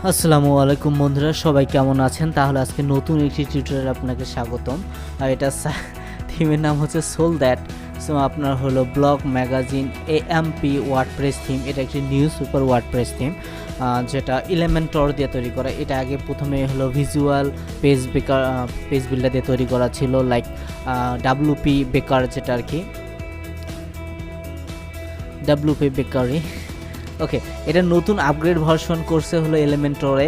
আসসালামু আলাইকুম বন্ধুরা, সবাই কেমন আছেন? তাহলে আজকে নতুন একটি টিউটোরিয়ালে আপনাকে স্বাগতম। আর এটা থিমের নাম হচ্ছে সোল দ্যাট। সো আপনার হলো blog magazine AMP WordPress theme. এটা একটি নিউজ পেপার ওয়ার্ডপ্রেস থিম, যেটা এলিমেন্টর দিয়ে তৈরি করা। এটা আগে প্রথমে হলো ভিজুয়াল পেজ বিল্ডার দিয়ে তৈরি করা ছিল, লাইক ডাব্লুপি বেকার, যেটা আর কি ডাব্লুপি বেকারি। ওকে, এটা নতুন আপগ্রেড ভার্সন করছে হলো এলিমেন্টরে।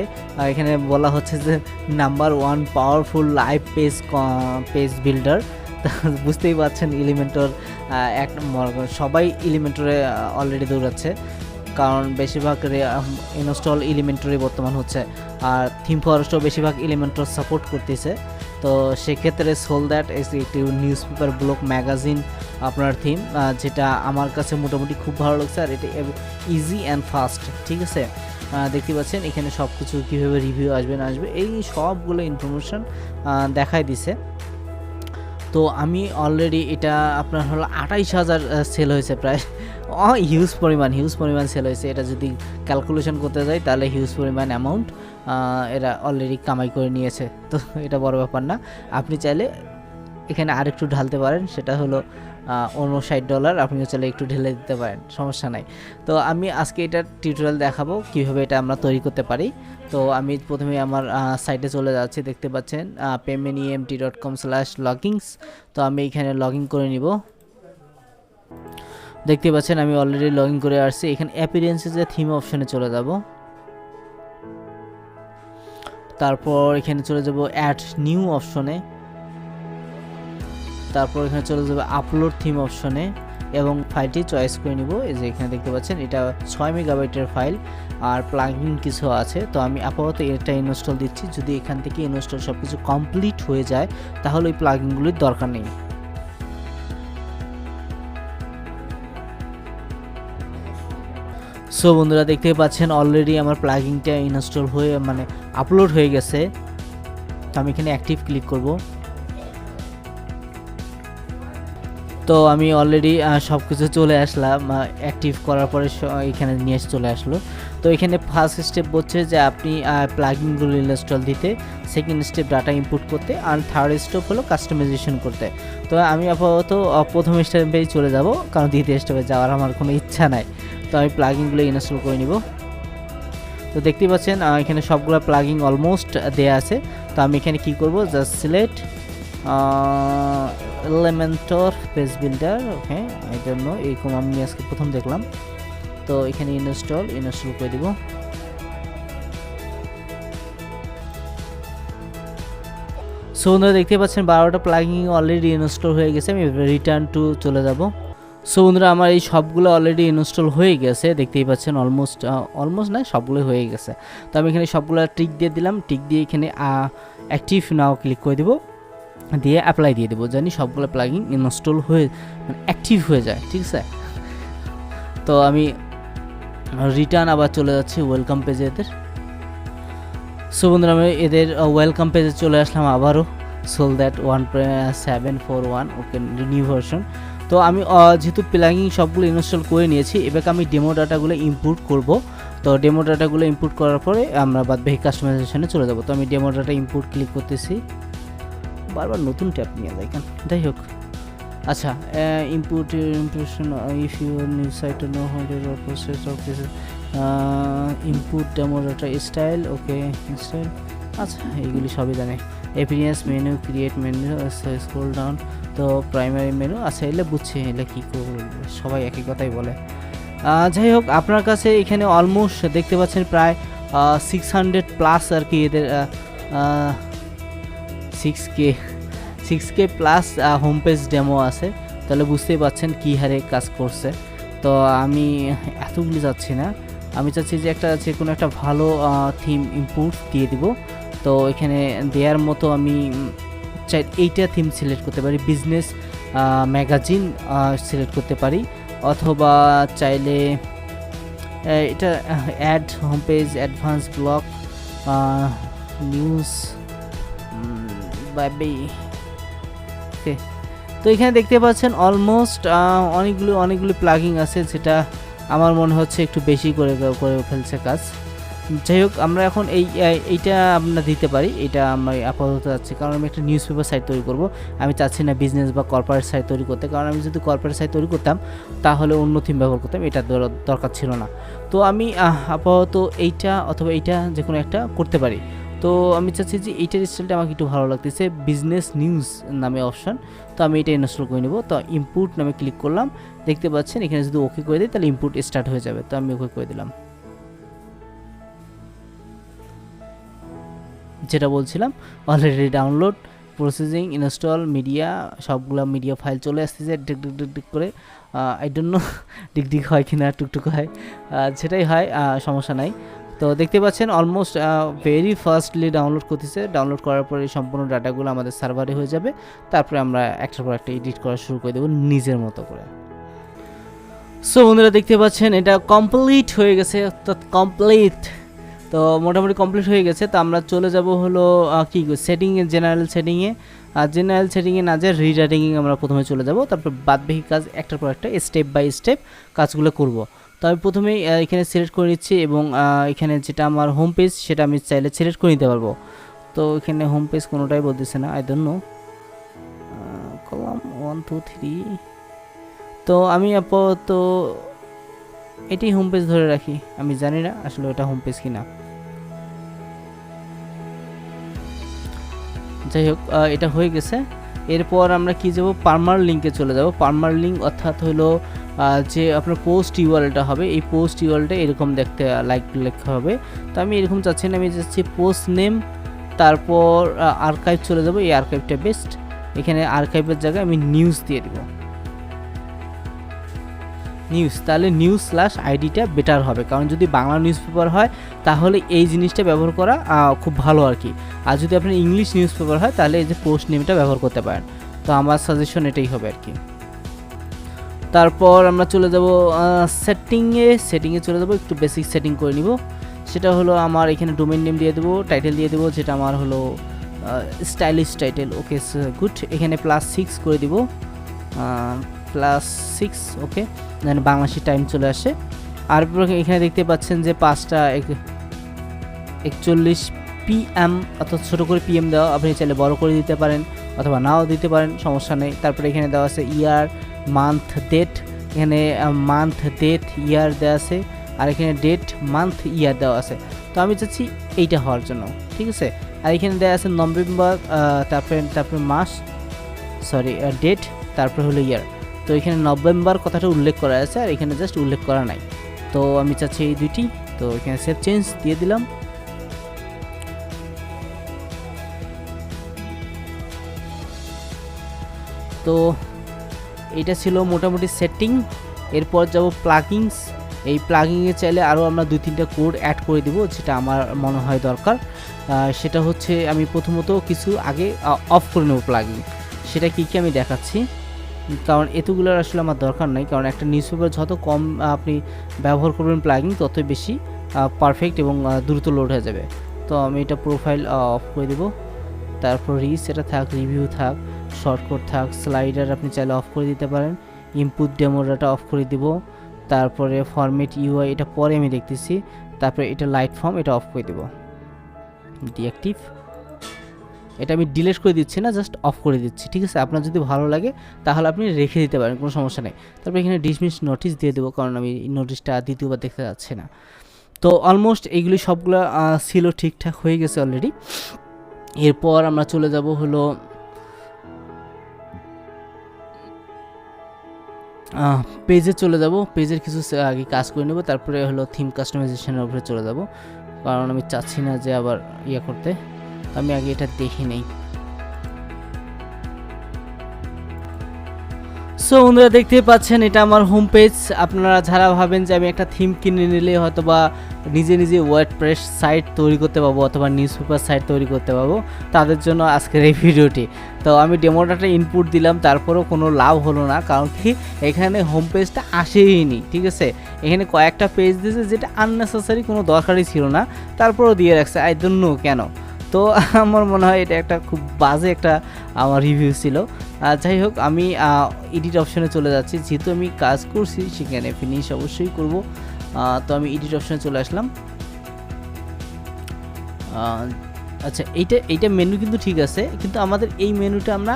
এখানে বলা হচ্ছে যে number 1 powerful live page builder. বুঝতেই পারছেন এলিমেন্টর এক সবাই এলিমেন্টরে অলরেডি দৌড়াচ্ছে, কারণ বেশিরভাগ ইনস্টল এলিমেন্টরে বর্তমান হচ্ছে, আর থিম ফরেস্টও বেশিরভাগ এলিমেন্টর সাপোর্ট করতেছে। তো সেক্ষেত্রে সোল দ্যাট একটি নিউজ পেপার ব্লগ ম্যাগাজিন আপনার থিম, যেটা আমার কাছে মোটামুটি খুব ভালো লাগছে। আর এটা ইজি অ্যান্ড ফাস্ট, ঠিক আছে। দেখতে পাচ্ছেন এখানে সব কিছু কীভাবে রিভিউ আসবে এই সবগুলো ইনফরমেশান দেখাই দিছে। তো আমি অলরেডি এটা আপনার হলো 28,000 সেল হয়েছে, প্রায় হিউজ পরিমাণ সেল হয়েছে। এটা যদি ক্যালকুলেশন করতে যাই তাহলে হিউজ পরিমাণ অ্যামাউন্ট এরা অলরেডি কামাই করে নিয়েছে। তো এটা বড় ব্যাপার না, আপনি চাইলে এখানে আরেকটু ঢালতে পারেন, সেটা হলো $59। আপনিও চাইলে একটু ঢেলে দিতে পারেন, সমস্যা নাই। তো আমি আজকে এটা টিউটোরিয়াল দেখাবো কীভাবে এটা আমরা তৈরি করতে পারি। তো আমি প্রথমে আমার সাইটে চলে যাচ্ছি, দেখতে পাচ্ছেন paymenemt.com/logins। তো আমি এখানে লগ ইন করে নিব। দেখতে পাচ্ছেন আমি অলরেডি লগ ইন করে আসছি। এখানে অ্যাপিয়ারেন্সে থিম অপশনে চলে যাব, তারপর এখানে চলে যাব অ্যাড নিউ অপশনে, তারপর এখানে চলে যাবে আপলোড থিম অপশনে এবং ফাইলটি চয়েস করে নিব। এই যে এখানে দেখতে পাচ্ছেন এটা 6 মেগাবাইটের ফাইল আর প্লাগইন কিছু আছে। তো আমি আপাতত এটা ইনস্টল দিচ্ছি। যদি এখান থেকে ইনস্টল সব কিছু কমপ্লিট হয়ে যায় তাহলে ওই প্লাগইনগুলির দরকার নেই। সো বন্ধুরা, দেখতে পাচ্ছেন অলরেডি আমার প্লাগইনটা ইনস্টল হয়ে আপলোড হয়ে গেছে। তো আমি এখানে অ্যাক্টিভ ক্লিক করব। তো আমি অলরেডি সব কিছু চলে আসলাম, অ্যাক্টিভ করার পরে এখানে নিয়ে চলে আসলো। তো এখানে ফার্স্ট স্টেপ হচ্ছে যে আপনি প্লাগইনগুলো ইনস্টল দিতে, সেকেন্ড স্টেপ ডাটা ইনপুট করতে, আর থার্ড স্টেপ হলো কাস্টমাইজেশন করতে। তো আমি আপাতত প্রথম স্টেপেই চলে যাব, কারণ দ্বিতীয় স্টেপে যাওয়ার আমার কোনো ইচ্ছা নাই। তো আমি প্লাগইনগুলো ইনস্টল করে নিব। তো দেখতে পাচ্ছেন এখানে সবগুলো প্লাগইন অলমোস্ট দেয়া আছে। তো আমি এখানে কি করব, just select Elementor page builder. Okay, এই জন্য এইরকম আমি আজকে প্রথম দেখলাম। তো এখানে ইনস্টল করে দিব। সো বন্ধুরা, দেখতে পাচ্ছেন 12টা প্লাগইন অলরেডি ইনস্টল হয়ে গেছে। আমি রিটার্ন টু চলে যাব। সো বন্ধুরা, আমার এই সবগুলো অলরেডি ইনস্টল হয়ে গেছে, দেখতেই পাচ্ছেন অলমোস্ট না, সবগুলো হয়ে গেছে। তো আমি এখানে সবগুলো টিক দিয়ে দিলাম। টিক দিয়ে এখানে অ্যাক্টিভ নাও ক্লিক করে দিব, দিয়ে অ্যাপ্লাই দিয়ে দেবো, জানি সবগুলো প্লাগইন ইনস্টল হয়ে অ্যাক্টিভ হয়ে যায়, ঠিক আছে। তো আমি রিটার্ন আবার চলে যাচ্ছি ওয়েলকাম পেজে এদের। সো বন্ধুরা, আমি এদের ওয়েলকাম পেজে চলে আসলাম আবারও, সোল দ্যাট 1.741। Okay, new version. তো আমি যেহেতু প্লাগইন সবগুলো ইনস্টল করে নিয়েছি, এবার আমি ডেমো ডাটাগুলো ইম্পোর্ট করব। তো ডেমো ডাটাগুলো ইম্পোর্ট করার পরে আমরা বাদবাকি কাস্টমাইজেশনে চলে যাব। তো আমি ডেমো ডাটা ইম্পোর্ট ক্লিক করতেছি, বারবার নতুন ট্যাব নিয়ে যায় কেন, যাই হোক। আচ্ছা, import impression if your new site know how to process of this input demo data style. Okay, style, আচ্ছা এইগুলি সবই জানে। Appearance menu, create menu, scroll down. তো প্রাইমারি মেনু, আচ্ছা এলে বুঝছি, এলে কী করবো, সবাই একই কথাই বলে। যাই হোক, আপনার কাছে এখানে অলমোস্ট দেখতে পাচ্ছেন প্রায় 600+ আর কি এদের 6K plus home page demo আছে। তাহলে বুঝতেই পাচ্ছেন কী হারে কাজ করছে। তো আমি এতগুলি যাচ্ছি না, আমি চাচ্ছি যে যে কোনো একটা ভালো থিম ইম্পোর্ট দিয়ে দিব। তো এখানে দেওয়ার মতো আমি চাই এইটা থিম সিলেক্ট করতে পারি, বিজনেস ম্যাগাজিন সিলেক্ট করতে পারি, অথবা চাইলে এটা add home page, advance blog, news by. Okay, তো এখানে দেখতে পাচ্ছেন অলমোস্ট অনেকগুলো প্লাগইন আছে, যেটা আমার মনে হচ্ছে একটু বেশি করে ফেলছে কাজ। যাই হোক আমরা এখন এইটা আমরা দিতে পারি, এটা আমরা আপাতত যাচ্ছি, কারণ আমি একটা নিউজ পেপার সাইট তৈরি করব। আমি চাচ্ছি না বিজনেস বা কর্পোরেট সাইট তৈরি করতে, কারণ আমি যদি কর্পোরেট সাইট তৈরি করতাম তাহলে অন্য থিম ব্যবহার করতাম, এটা দরকার ছিল না। তো আমি আপাতত এইটা অথবা এইটা যে কোনো একটা করতে পারি। তো আমি চাচ্ছি যে এইটার স্টাইলটা আমাকে একটু ভালো লাগতেছে, বিজনেস নিউজ নামে অপশন। তো আমি এটা ইনস্টল করে নেব। তো ইনপুট নামে ক্লিক করলাম, দেখতে পাচ্ছেন এখানে যদি ওকে করে দিই তাহলে ইনপুট স্টার্ট হয়ে যাবে। তো আমি ওকে করে দিলাম। যেটা বলছিলাম already download, processing, install, media, সবগুলো মিডিয়া ফাইল চলে আসতেছে ডিক ডিক ডিক ডিক করে। আই ডোন্ট নো ডিক ডিক হয় কিনা, টুকটুক হয়, যেটাই হয় সমস্যা নাই। তো দেখতে পাচ্ছেন অলমোস্ট ভেরি ফাস্টলি ডাউনলোড করতেছে। ডাউনলোড করার পরে সম্পূর্ণ ডাটাগুলো আমাদের সার্ভারে হয়ে যাবে। তারপরে আমরা একটার পর একটা এডিট করা শুরু করে দেবো নিজের মতো করে। সো বন্ধুরা দেখতে পাচ্ছেন এটা কমপ্লিট হয়ে গেছে, অর্থাৎ কমপ্লিট। তো মোটামুটি কমপ্লিট হয়ে গেছে। তো আমরা চলে যাব হলো কি সেটিংয়ে, জেনারেল সেটিংয়ে। আর জেনারেল সেটিংয়ে না যায় রিরাইটিংয়ে আমরা প্রথমে চলে যাব, তারপর বাদবাকি কাজ একটার পর একটা স্টেপ বাই স্টেপ কাজগুলো করব। তো আমি প্রথমেই এখানে সিলেক্ট করে নিচ্ছি এবং এখানে যেটা আমার হোম পেজ সেটা আমি চাইলে সিলেক্ট করে নিতে পারবো। তো এখানে হোম পেজ কোনোটাই বলতেছে না, আই ডোন্ট নো, কলাম 1 2 3। তো আমি আপাতত এটি হোম পেজ ধরে রাখি, আমি জানি না আসলে ওটা হোম পেজ কিনা। যাই হোক এটা হয়ে গেছে। এরপর আমরা কি যাব, পার্মার লিঙ্কে চলে যাব। পার্মার লিঙ্ক অর্থাৎ হলো যে আপনার পোস্ট ইউআরএলটা হবে, এই পোস্ট ইউআরএলটা এরকম দেখতে লেখা হবে। তো আমি এরকম চাচ্ছি না, আমি চাচ্ছি পোস্ট নেম, তারপর আর্কাইভ চলে যাব। এই আর্কাইভটা বেস্ট, এখানে আর্কাইভের জায়গায় আমি নিউজ দিয়ে দেব, নিউজ। তাহলে নিউজ /আইডিটা বেটার হবে, কারণ যদি বাংলা নিউজ পেপার হয় তাহলে এই জিনিসটা ব্যবহার করা খুব ভালো আর কি। আর যদি আপনার ইংলিশ নিউজ পেপার হয় তাহলে এই যে পোস্ট নেমটা ব্যবহার করতে পারেন। তো আমার সাজেশন এটাই হবে আর কি। তারপর আমরা চলে যাব সেটিংয়ে চলে যাব, একটু বেসিক সেটিং করে নিব। সেটা হলো আমার এখানে ডোমেইন নেম দিয়ে দেবো, টাইটেল দিয়ে দেবো, যেটা আমার হলো স্টাইলিশ টাইটেল। Okay good. এখানে +6 করে দিব, +6 ওকে, যেন বাংলাদেশি টাইম চলে আসে। আর এখানে দেখতে পাচ্ছেন যে 5:41 PM, অর্থাৎ ছোটো করে PM দেওয়া, আপনি চাইলে বড় করে দিতে পারেন অথবা নাও দিতে পারেন, সমস্যা নেই। তারপরে এখানে দেওয়া আছে ইয়ার, মান্থ, ডেট। এখানে মান্থ, ডেট, ইয়ার দেওয়া আছে, আর এখানে ডেট, মান্থ, ইয়ার দেওয়া আছে। তো আমি চাচ্ছি এইটা হওয়ার জন্য, ঠিক আছে। আর এখানে দেওয়া আছে নভেম্বর, তারপরে মাস, সরি ডেট, তারপরে হলো ইয়ার। তো এখানে নভেম্বর কথাটা উল্লেখ করা আছে, আর এখানে জাস্ট উল্লেখ করা নাই। তো আমি চাচ্ছি এই দুইটি। তো এখানে সেভ চেঞ্জ দিয়ে দিলাম। তো এটা ছিল মোটামুটি সেটিং। এরপর যাব প্লাগিংস। এই প্লাগিংয়ে চাইলে আরও আমরা 2-3টা কোড অ্যাড করে দিব, যেটা আমার মনে হয় দরকার। সেটা হচ্ছে আমি প্রথমত কিছু আগে অফ করে নেব প্লাগিং। সেটা কী কী আমি দেখাচ্ছি, কারণ এতগুলোর আসলে আমার দরকার নাই। কারণ একটা নিউজ পেপার যত কম আপনি ব্যবহার করবেন প্লাগিং, ততই বেশি পারফেক্ট এবং দ্রুত লোড হয়ে যাবে। তো আমি এটা প্রোফাইল অফ করে দেব। তারপর রিচ এটা থাক, রিভিউ থাক, শর্টকাট থাক, স্লাইডার আপনি চাইলে অফ করে দিতে পারেন, ইনপুট ডেমো ডাটা অফ করে দিব। তারপরে ফরম্যাট ইউআই এটা পরে আমি দেখতেছি। তারপরে এটা লাইট ফর্ম এটা অফ করে দেব, ডিঅ্যাক্টিভ। এটা আমি ডিলিট করে দিচ্ছি না, জাস্ট অফ করে দিচ্ছি, ঠিক আছে। আপনার যদি ভালো লাগে তাহলে আপনি রেখে দিতে পারেন, কোনো সমস্যা নেই। তারপরে এখানে ডিসমিস নোটিস দিয়ে দেবো, কারণ আমি নোটিশটা দ্বিতীয়বার দেখতে যাচ্ছি না। তো অলমোস্ট এইগুলি সবগুলো ছিল ঠিকঠাক হয়ে গেছে অলরেডি। এরপর আমরা চলে যাব হলো পেজে চলে যাব। পেজের কিছু আগে কাজ করে নেব, তারপরে হলো থিম কাস্টমাইজেশনের উপরে চলে যাব, কারণ আমি চাচ্ছি না যে আবার ইয়ে করতে। আমি আগে এটা দেখে নেই। সো বন্ধুরা দেখতেই পাচ্ছেন এটা আমার হোম পেজ। আপনারা যারা ভাবেন যে আমি একটা থিম কিনে নিলে হয়তো বা নিজে নিজে ওয়ার্ডপ্রেস সাইট তৈরি করতে পারবো অথবা নিউজ পেপার সাইট তৈরি করতে পারবো, তাদের জন্য আজকের এই ভিডিওটি। তো আমি ডেমোটাটা ইনপুট দিলাম, তারপরেও কোনো লাভ হলো না, কারণ কি এখানে হোম পেজটা আসেইনি, ঠিক আছে। এখানে কয়েকটা পেজ দিয়েছে যেটা আননেসেসারি, কোনো দরকারই ছিল না, তারপরেও দিয়ে রাখছে, আই ডোন্ট নো কেন। তো আমার মনে হয় এটা একটা খুব বাজে একটা আমার রিভিউ ছিল। যাই হোক আমি এডিট অপশনে চলে যাচ্ছি, যেহেতু আমি কাজ করছি সেখানে ফিনিশ অবশ্যই করব। তো আমি এডিট অপশনে চলে আসলাম। আচ্ছা, এইটা মেনু কিন্তু ঠিক আছে, কিন্তু আমাদের এই মেনুটা আমরা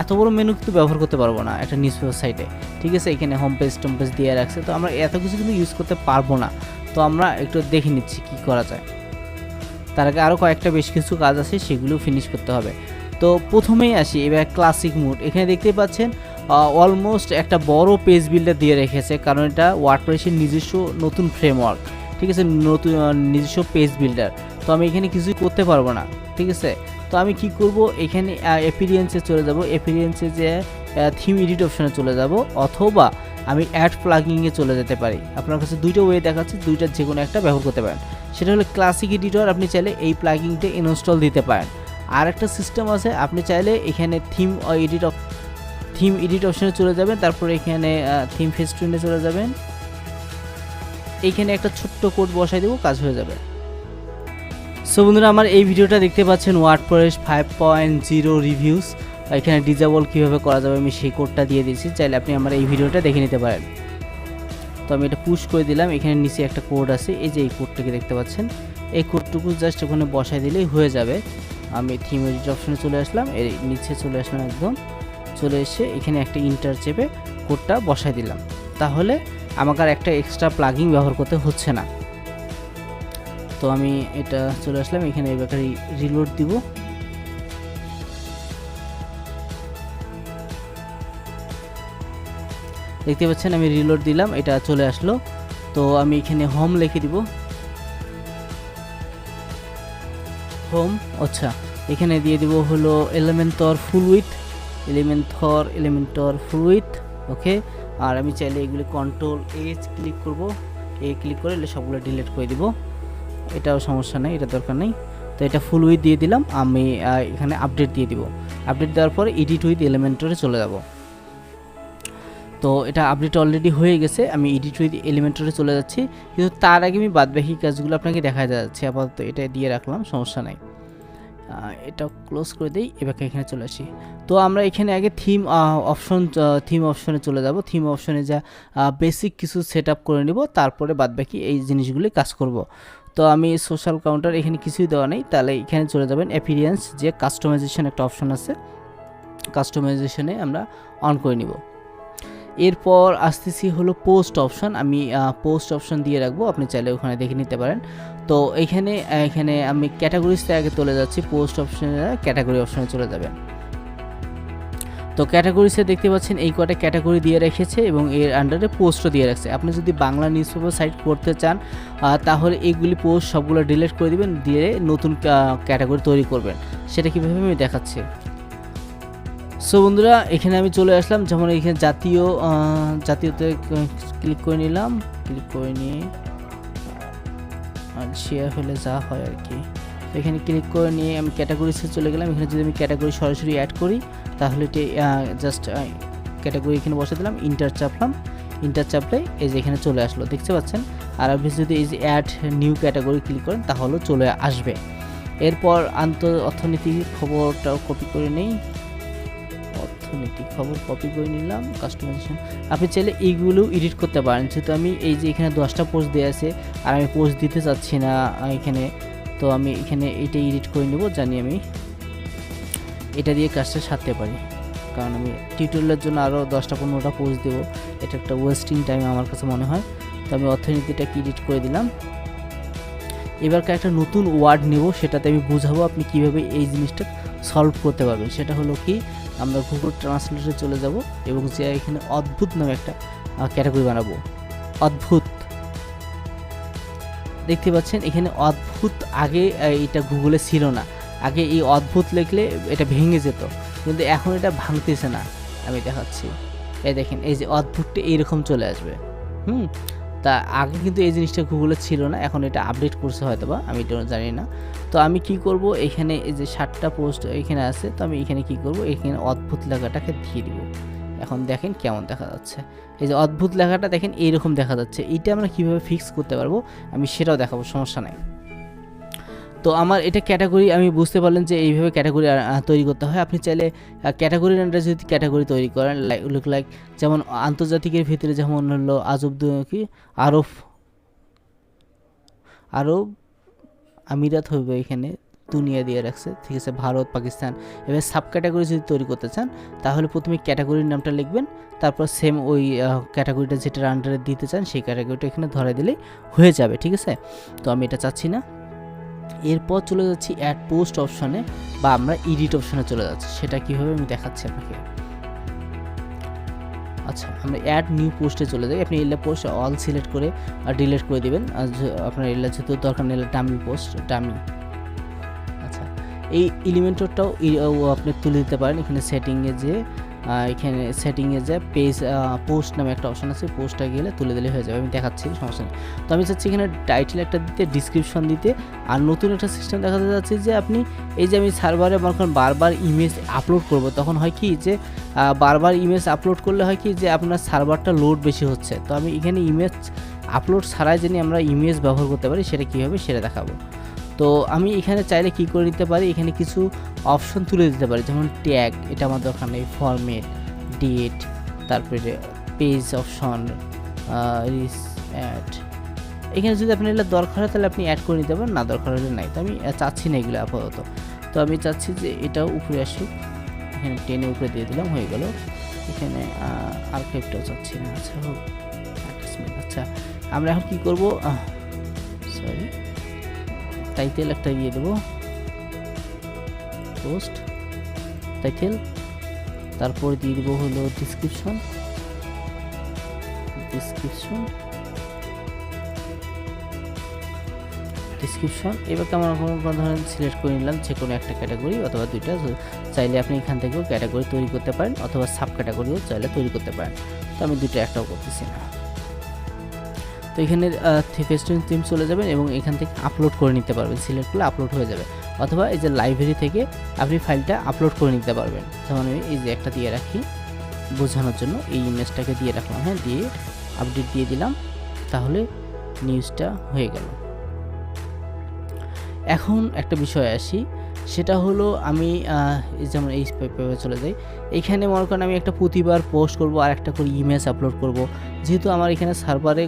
এত বড় মেনু কিন্তু ব্যবহার করতে পারবো না একটা নিউজ পেপার সাইটে, ঠিক আছে। এখানে হোম পেজ টোম পেজ দিয়ে রাখছে, তো আমরা এত কিছু কিন্তু ইউজ করতে পারবো না। তো আমরা একটু দেখে নিচ্ছি কি করা যায়। তার আগে আরও কয়েকটা বেশ কিছু কাজ আছে, সেগুলো ফিনিশ করতে হবে। তো প্রথমেই আসি এবার ক্লাসিক মোড। এখানে দেখতে পাচ্ছেন অলমোস্ট একটা বড় পেজ বিল্ডার দিয়ে রেখেছে, কারণ এটা ওয়ার্ডপ্রেসের নিজস্ব নতুন ফ্রেমওয়ার্ক, ঠিক আছে, নতুন নিজস্ব পেজ বিল্ডার। তো আমি এখানে কিছুই করতে পারবো না, ঠিক আছে। তো আমি কি করব, এখানে অ্যাপিরিয়েন্সে চলে যাব, অ্যাপিরিয়েন্সে যে থিম এডিট অপশনে চলে যাব, অথবা আমি অ্যাড প্লাগিংয়ে চলে যেতে পারি। আপনার কাছে দুইটা ওয়ে দেখাচ্ছে, দুইটার যে কোনো একটা ব্যবহার করতে পারেন। সেটা হলো ক্লাসিক এডিটর, আপনি চাইলে এই প্লাগিংটা ইনস্টল দিতে পারেন। আর একটা সিস্টেম আছে, আপনি চাইলে এখানে থিম এডিট অপশনে চলে যাবেন, তারপরে এখানে থিম ফেস্টুনে চলে যাবেন, এইখানে একটা ছোট্ট কোড বসাই দেবো, কাজ হয়ে যাবে। সো বন্ধুরা, আমার এই ভিডিওটা দেখতে পাচ্ছেন ওয়ার্ডপ্রেস 5.0 রিভিউস। এখানে ডিজেবল কীভাবে করা যাবে আমি সেই কোডটা দিয়ে দিয়েছি, চাইলে আপনি আমার এই ভিডিওটা দেখে নিতে পারেন। তো আমি এটা পুশ করে দিলাম, এখানে নিচে একটা কোড আছে, এই যে এই কোডটাকে দেখতে পাচ্ছেন, এই কোডটুকু জাস্ট ওখানে বসাই দিলেই হয়ে যাবে। আমি থিম এডিট অপশনে চলে আসলাম, এর নিচে চলে আসলাম, একদম চলে এসে এখানে একটা ইন্টার চেপে কোডটা বসাই দিলাম, তাহলে আমাকে আর একটা এক্সট্রা প্লাগিং ব্যবহার করতে হচ্ছে না। তো আমি এটা চলে আসলাম, এখানে এবার রিলোড দিব। দেখতে পাচ্ছেন আমি রিলোড দিলাম, এটা চলে আসলো। তো আমি এখানে হোম লিখে দিব, হোম। আচ্ছা, এখানে দিয়ে দিব হলো এলিমেন্টর ফুল উইথ, ওকে। আর আমি চাইলে এগুলি কন্ট্রোল এইচ ক্লিক করব, ক্লিক করে সবগুলো ডিলিট করে দিব, এটাও সমস্যা নেই, এটা দরকার নেই। তো এটা ফুল উইথ দিয়ে দিলাম। আমি এখানে আপডেট দিয়ে দিব, আপডেট দেওয়ার পরে এডিট উইথ এলিমেন্টরে চলে যাব। তো এটা আপডেট অলরেডি হয়ে গেছে, আমি এডিট উইথ এলিমেন্টরে চলে যাচ্ছি, কিন্তু তার আগে আমি বাদবাকি কাজগুলো আপনাকে দেখা যাচ্ছে। আপাতত এটা দিয়ে রাখলাম, সমস্যা নাই, এটা ক্লোজ করে দিই। এবার এখানে চলে আসি। তো আমরা এখানে আগে থিম অপশনে চলে যাব, থিম অপশনে যা বেসিক কিছু সেট আপ করে নিব, তারপরে বাদবাকি এই জিনিসগুলি কাজ করব। তো আমি সোশ্যাল কাউন্টার এখানে কিছুই দেওয়া নেই, তাহলে এখানে চলে যাবেন অ্যাপিরিয়েন্স, যে কাস্টমাইজেশন একটা অপশন আছে, কাস্টমাইজেশনে আমরা অন করে নিব। এরপর আসতেছি হলো পোস্ট অপশন, আমি পোস্ট অপশন দিয়ে রাখবো, আপনি চাইলে ওখানে দেখে নিতে পারেন। তো এখানে আমি ক্যাটাগরিজতে আগে চলে যাচ্ছি, পোস্ট অপশনে ক্যাটাগরি অপশনে চলে যাবেন। তো ক্যাটাগরিসে দেখতে পাচ্ছেন এই কটা ক্যাটাগরি দিয়ে রেখেছে এবং এর আন্ডারে পোস্টও দিয়ে রাখছে। আপনি যদি বাংলা নিউজ পেপার সাইট করতে চান তাহলে এইগুলি পোস্ট সবগুলো ডিলিট করে দিবেন, দিয়ে নতুন ক্যাটাগরি তৈরি করবেন। সেটা কীভাবে আমি দেখাচ্ছি। সো বন্ধুরা, এখানে আমি চলে আসলাম, যেমন এখানে জাতীয়তে ক্লিক করে নিলাম, ক্লিক করে নিয়ে আর শেয়ার হলে যা হয় আর কি। তো এখানে ক্লিক করে নিয়ে আমি ক্যাটাগরিসে চলে গেলাম। এখানে যদি আমি ক্যাটাগরি সরাসরি অ্যাড করি তাহলে জাস্ট ক্যাটাগরি এখানে বসে দিলাম, ইন্টার চাপলে এই যে এখানে চলে আসলো, দেখতে পাচ্ছেন। আর আপনি যদি এই যে অ্যাড নিউ ক্যাটাগরি ক্লিক করেন তাহলে চলে আসবে। এরপর অর্থনীতি খবরটাও কপি করে নেই, অর্থনৈতিক খবর কপি করে নিলাম, কাস্টমাইজেশন। আপনি চাইলে এইগুলো এডিট করতে পারেন, যেহেতু আমি এই যে এখানে 10টা পোস্ট দেওয়া আছে আর আমি পোস্ট দিতে চাচ্ছি না এখানে, তো আমি এখানে এইটা এডিট করে নেব, জানি আমি এটা দিয়ে কাজটা সারতে পারি, কারণ আমি টিউটোরিয়ালের জন্য আরও 10টা-15টা পোস্ট দেবো, এটা একটা ওয়েস্টিং টাইম আমার কাছে মনে হয়। তো আমি অর্থনীতিটাকে এডিট করে দিলাম। এবার একটা নতুন ওয়ার্ড নেব, সেটাতে আমি বুঝাবো আপনি কিভাবে এই জিনিসটা সলভ করতে পারবেন। সেটা হলো কি, আমরা গুগল ট্রান্সলেটরে চলে যাব এবং যে এখানে অদ্ভুত নামে একটা ক্যাটাগরি বানাবো, অদ্ভুত। দেখতে পাচ্ছেন এখানে অদ্ভুত, আগে এটা গুগলে ছিল না, আগে এই অদ্ভুত লিখলে এটা ভেঙে যেত, কিন্তু এখন এটা ভাঙতেছে না। আমি দেখাচ্ছি, এই দেখেন এই যে অদ্ভুতটা এইরকম চলে আসবে। তা আগে কিন্তু এই জিনিসটা গুগলে ছিল না, এখন এটা আপডেট করছে হয়তো বা, আমি এটা জানি না। তো আমি কি করব, এখানে এই যে 7টা পোস্ট এখানে আছে, তো আমি এখানে কি করব, এখানে অদ্ভুত লেখাটাকে দিয়ে দিব। এখন দেখেন কেমন দেখা যাচ্ছে, এই যে অদ্ভুত লেখাটা দেখেন এইরকম দেখা যাচ্ছে। এইটা আমরা কিভাবে ফিক্স করতে পারবো আমি সেটাও দেখাবো, সমস্যা নাই। তো আমার এটা ক্যাটাগরি, আমি বুঝতে পারলেন যে এইভাবে ক্যাটাগরি তৈরি করতে হয়। আপনি চাইলে ক্যাটাগরির আন্ডারে যদি ক্যাটাগরি তৈরি করেন, লাইক যেমন আন্তর্জাতিকের ভিতরে যেমন হলো আমিরাত হবে এখানে, দুনিয়া দিয়ে রাখছে, ঠিক আছে, ভারত, পাকিস্তান। এবার সাব ক্যাটাগরি যদি তৈরি করতে চান তাহলে প্রথমে ক্যাটাগরির নামটা লিখবেন, তারপর সেম ওই ক্যাটাগরিটা যেটার আন্ডারে দিতে চান সেই ক্যাটাগরিটা এখানে ধরে দিলেই হয়ে যাবে, ঠিক আছে। তো আমি এটা চাচ্ছি না। এরপর চলে যাচ্ছি অ্যাড পোস্ট অপশনে, বা আমরা এডিট অপশনে চলে যাচ্ছি। সেটা কীভাবে আমি দেখাচ্ছি আপনাকে। আচ্ছা, আমরা অ্যাড নিউ পোস্টে চলে যাই। আপনি এলা পোস্ট অল সিলেক্ট করে আর ডিলিট করে দিবেন। আর আপনার এলা যেহেতু দরকার নেই, ডামি পোস্ট, ডামি। আচ্ছা, এই এলিমেন্টরটাও আপনি তুলে দিতে পারেন। এখানে সেটিংয়ে যে পেজ পোস্ট নামে একটা অপশন আছে, পোস্টটা গেলে তুলে দিলে হয়ে যাবে। আমি দেখাচ্ছি, সমস্যা নেই। তো আমি চাচ্ছি এখানে টাইটেল একটা দিতে, ডিসক্রিপশন দিতে। আর নতুন একটা সিস্টেম দেখাতে যাচ্ছি যে আপনি এই যে আমি সার্ভারে বারবার ইমেজ আপলোড করব, তখন হয় কি যে বারবার ইমেজ আপলোড করলে হয় কি যে আপনার সার্ভারটা লোড বেশি হচ্ছে। তো আমি এখানে ইমেজ আপলোড ছাড়াই যেন আমরা ইমেজ ব্যবহার করতে পারি, সেটা কীভাবে সেটা দেখাবো। তো আমি এখানে চাইলে কি করে নিতে পারি, এখানে কিছু অপশন তুলে দিতে পারি, যেমন ট্যাগ, এটা আমার দরকার নেই, ফরম্যাট, ডেট, তারপরে পেজ অপশন, অ্যাড। এখানে যদি আপনার এগুলো দরকার হয় তাহলে আপনি অ্যাড করে নিতে পারেন, না দরকার হলে নাই। তো আমি চাচ্ছি না এগুলো আপাতত। তো আমি চাচ্ছি যে এটাও উপরে আসুক, এখানে টেনে উপরে দিয়ে দিলাম, হয়ে গেল। এখানে আর্কাইভটাও চাচ্ছি না। আচ্ছা হোক। আচ্ছা, আমরা এখন কী করবো, সরি, টাইটেল একটা দিয়ে দেবো, পোস্ট টাইটেল, তারপর দিয়ে দেবো হলো ডিসক্রিপশন। এবার কেমন ধরেন সিলেক্ট করে নিলাম যে কোনো একটা ক্যাটাগরি অথবা দুইটা। চাইলে আপনি এখান থেকেও ক্যাটাগরি তৈরি করতে পারেন অথবা সাব ক্যাটাগরিও চাইলে তৈরি করতে পারেন। তো আমি দুইটা একটাও করতেছি না। তো এখানে ফেস্টুন থিম চলে যাবেন এবং এখান থেকে আপলোড করে নিতে পারবেন, সিলেক্ট করলে আপলোড হয়ে যাবে। অথবা এই যে লাইব্রেরি থেকে আপনি ফাইলটা আপলোড করে নিতে পারবেন। যেমন আমি এই যে একটা দিয়ে রাখি বোঝানোর জন্য, এই ইমেজটাকে দিয়ে রাখলাম, হ্যাঁ, দিয়ে আপডেট দিয়ে দিলাম, তাহলে নিউজটা হয়ে গেল। এখন একটা বিষয় আসি, সেটা হলো আমি যেমন এই পেপারে চলে যাই, এখানে মনে করেন আমি একটা প্রতিবার পোস্ট করব আর একটা করে ইমেজ আপলোড করব। যেহেতু আমার এখানে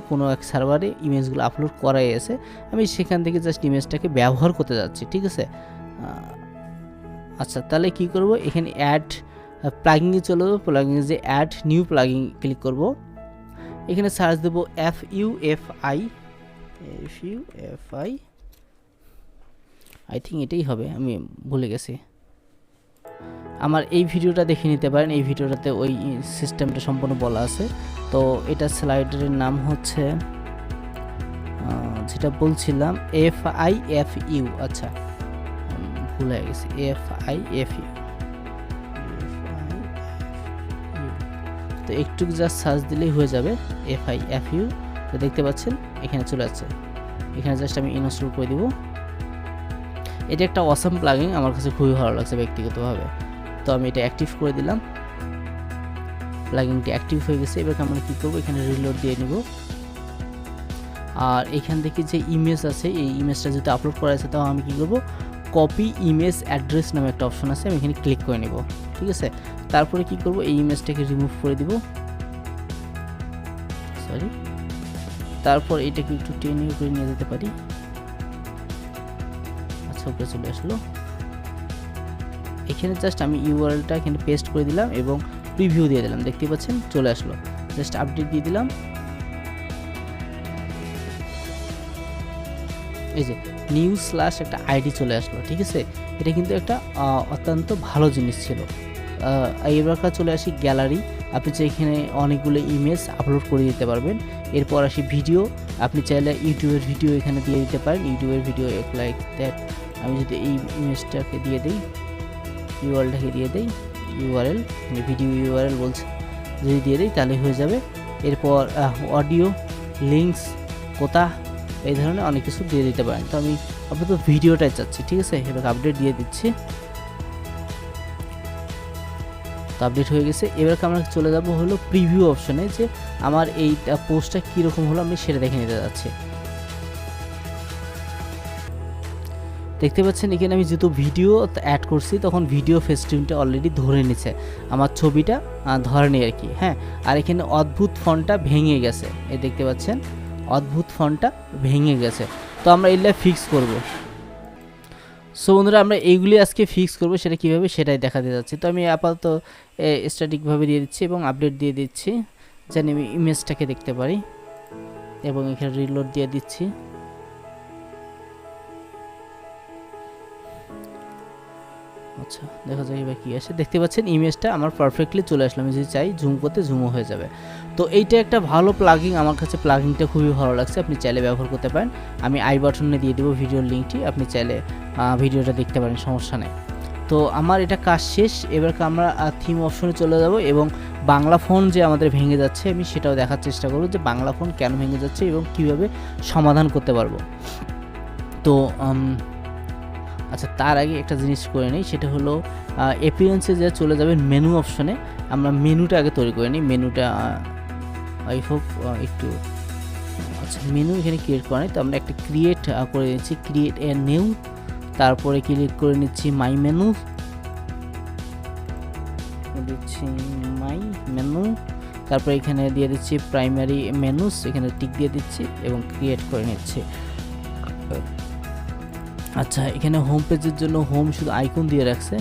কোনো এক সার্ভারে ইমেজগুলো আপলোড করাই আছে, আমি সেখান থেকে জাস্ট ইমেজটাকে ব্যবহার করতে যাচ্ছি, ঠিক আছে। আচ্ছা, তাহলে কি করব, এখানে অ্যাড প্লাগিংয়ে চলে যাবো, প্লাগিংয়ে যে অ্যাড নিউ প্লাগিং ক্লিক করব। এখানে সার্চ দেবো FUFI, আই থিঙ্ক এটাই হবে, আমি ভুলে গেছি। আমার এই ভিডিওটা দেখে নিতে পারেন, এই ভিডিওটাতে ওই সিস্টেমটা সম্পূর্ণ বলা আছে। তো এটা স্লাইডারের নাম হচ্ছে যেটা বলছিলাম FIFU। আচ্ছা, ভুলে গেছি, FIFU। তো একটু জাস্ট সার্চ দিলেই হয়ে যাবে FIFU। তো দেখতে পাচ্ছেন এখানে চলে আসছে, এখানে জাস্ট আমি ইনস্টল করে দিব। এটা একটা অসাম প্লাগইন, আমার কাছে খুবই ভালো লাগছে ব্যক্তিগতভাবে। তো আমি এটা অ্যাক্টিভ করে দিলাম, প্লাগইনটি অ্যাক্টিভ হয়ে গেছে। এবার আমরা কী করবো, এখানে রিলোড দিয়ে নিব। আর এখান থেকে যে ইমেজ আছে, এই ইমেজটা যদি আপলোড করা আছে, তাও আমি কী করবো, কপি ইমেজ অ্যাড্রেস নামে একটা অপশন আছে, আমি এখানে ক্লিক করে নেব, ঠিক আছে। তারপরে কি করব, এই ইমেজটাকে রিমুভ করে দিব, সরি। তারপর এটাকে একটু টেনে উপরে নিয়ে যেতে পারি। আচ্ছা, উপরে চলে আসলো। এখানে জাস্ট আমি ইউআরএলটা এখানে পেস্ট করে দিলাম এবং প্রিভিউ দিয়ে দিলাম, দেখতে পাচ্ছেন চলে আসলো। জাস্ট আপডেট দিয়ে দিলাম, এই যে নিউ/ একটা আইডি চলে আসলো, ঠিক আছে। এটা কিন্তু একটা অত্যন্ত ভালো জিনিস ছিল। এবার চলে আসি গ্যালারি। আপনি চাই এখানে অনেকগুলো ইমেজ আপলোড করে দিতে পারবেন। এরপর আসি ভিডিও, আপনি চাইলে ইউটিউবের ভিডিও এখানে দিয়ে দিতে পারেন, ইউটিউবের ভিডিও লাইক দ্যাট। আমি যদি এই ইমেজটাকে দিয়ে দিই, ইউআরএলটাকে দিয়ে দিই, ইউআরএল ভিডিও ইউআরএল বলছে, যদি দিয়ে দিই তাহলে হয়ে যাবে। এরপর অডিও, লিঙ্কস, কোথা, এই ধরনের অনেক কিছু দিয়ে দিতে পারেন। তো আমি আপাতত ভিডিওটাই চাচ্ছি, ঠিক আছে। এবার আপডেট দিয়ে দিচ্ছি, তো আপডেট হয়ে গেছে। এবার আমরা চলে যাব হলো প্রিভিউ অপশনে, যে আমার এই পোস্টটা কীরকম হলো আমি সেটা দেখে নিতে যাচ্ছি। দেখতে পাচ্ছেন এখানে আমি যেহেতু ভিডিও অ্যাড করছি, তখন ভিডিও ফেস্টিভটা অলরেডি ধরে নিচ্ছে, আমার ছবিটা ধরেনি আর কি, হ্যাঁ। আর এখানে অদ্ভুত ফন্টটা ভেঙে গেছে, এই দেখতে পাচ্ছেন অদ্ভুত ফন্টটা ভেঙে গেছে। তো আমরা এগুলো ফিক্স করব, সো বন্ধুরা আমরা এইগুলি আজকে ফিক্স করব, সেটা কীভাবে সেটাই দেখাতে যাচ্ছি। তো আমি আপাতত স্ট্যাটিকভাবে দিয়ে দিচ্ছি এবং আপডেট দিয়ে দিচ্ছি যেন আমি ইমেজটাকে দেখতে পারি, এবং এখানে রিলোড দিয়ে দিচ্ছি। আচ্ছা দেখা যাক এবার কী আসে। দেখতে পাচ্ছেন ইমেজটা আমার পারফেক্টলি চলে আসলো, আমি যদি চাই জুম করতে জুমও হয়ে যাবে। তো এইটা একটা ভালো প্লাগিং, আমার কাছে প্লাগিংটা খুবই ভালো লাগছে, আপনি চাইলে ব্যবহার করতে পারেন। আমি আই বাটনে দিয়ে দেবো ভিডিওর লিঙ্কটি, আপনি চাইলে ভিডিওটা দেখতে পারেন, সমস্যা নেই। তো আমার এটা কাজ শেষ, এবার আমরা থিম অপশনে চলে যাব এবং বাংলা ফোন যে আমাদের ভেঙে যাচ্ছে আমি সেটাও দেখার চেষ্টা করব যে বাংলা ফোন কেন ভেঙে যাচ্ছে এবং কিভাবে সমাধান করতে পারবো। তো আচ্ছা তার আগে একটা জিনিস করে নিই, সেটা হলো অ্যাপিয়ারেন্সে যে চলে যাবে মেনু অপশনে, আমরা মেনুটা আগে তৈরি করে নিই। মেনুটা আই হোপ একটু, আচ্ছা মেনু এখানে ক্রিয়েট করা নেই, তো আমরা একটা ক্রিয়েট করে নিচ্ছি, ক্রিয়েট এ নিউ, তারপরে ক্লিক করে নিচ্ছি মাই মেনু, দিচ্ছি মাই মেনু, তারপরে এখানে দিয়ে দিচ্ছি প্রাইমারি মেনুস, এখানে টিক দিয়ে দিচ্ছি এবং ক্রিয়েট করে নিচ্ছি। আচ্ছা এখানে হোম পেজের জন্য হোম শুধু আইকন দিয়ে রাখছে,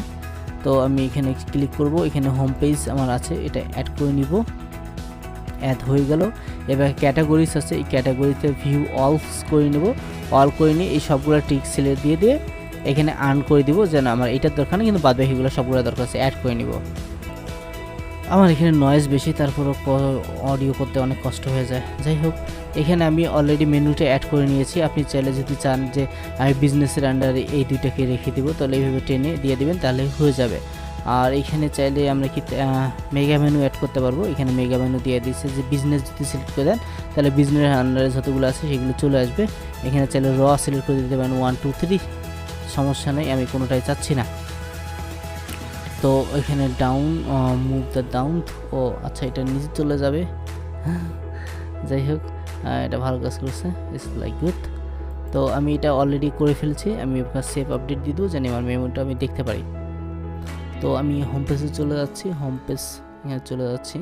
তো আমি এখানে ক্লিক করব, এখানে হোম পেজ আমার আছে, এটা অ্যাড করে নিব, অ্যাড হয়ে গেল। এবার ক্যাটাগরিজ আছে, এই ক্যাটাগরিতে ভিউ অলস করে নেব, অল করে নিয়ে এই সবগুলো টিক সিলেক্ট দিয়ে দিয়ে এখানে আর্ন করে দিব, যেন আমার এটার দরকার নেই কিন্তু বাদবাকিগুলো সবগুলো দরকার আছে, অ্যাড করে নিব। আমার এখানে নয়েজ বেশি, তারপরও অডিও করতে অনেক কষ্ট হয়ে যায়। যাই হোক এখানে আমি অলরেডি মেনুটা অ্যাড করে নিয়েছি, আপনি চাইলে যদি চান যে আমি বিজনেসের আন্ডারে এই দুইটাকে রেখে দিব তাহলে এইভাবে টেনে দিয়ে দিবেন, তাহলে হয়ে যাবে। আর এখানে চাইলে আমরা কি মেগা মেনু অ্যাড করতে পারবো, এখানে মেগা মেনু দিয়ে দিচ্ছে যে বিজনেস যদি সিলেক্ট করে দেন তাহলে বিজনেসের আন্ডারে যতগুলো আছে সেগুলো চলে আসবে। এখানে চাইলে র সিলেক্ট করে দিতে পারেন 1 2 3, সমস্যা নেই, আমি কোনোটাই চাচ্ছি না। তো এখানে ডাউন, মুভ দ্য ডাউন, ও আচ্ছা এটা নিচে চলে যাবে, যাই হোক এটা ভালো কাজ করছে, ইটস লাইক গুড। তো আমি এটা অলরেডি করে ফেলছি, আমি আপনার সেভ আপডেট দিয়ে দেবো যেন আমার মেমোটা আমি দেখতে পারি। তো আমি হোম পেজে চলে যাচ্ছি, হোম পেজ এখানে চলে যাচ্ছি,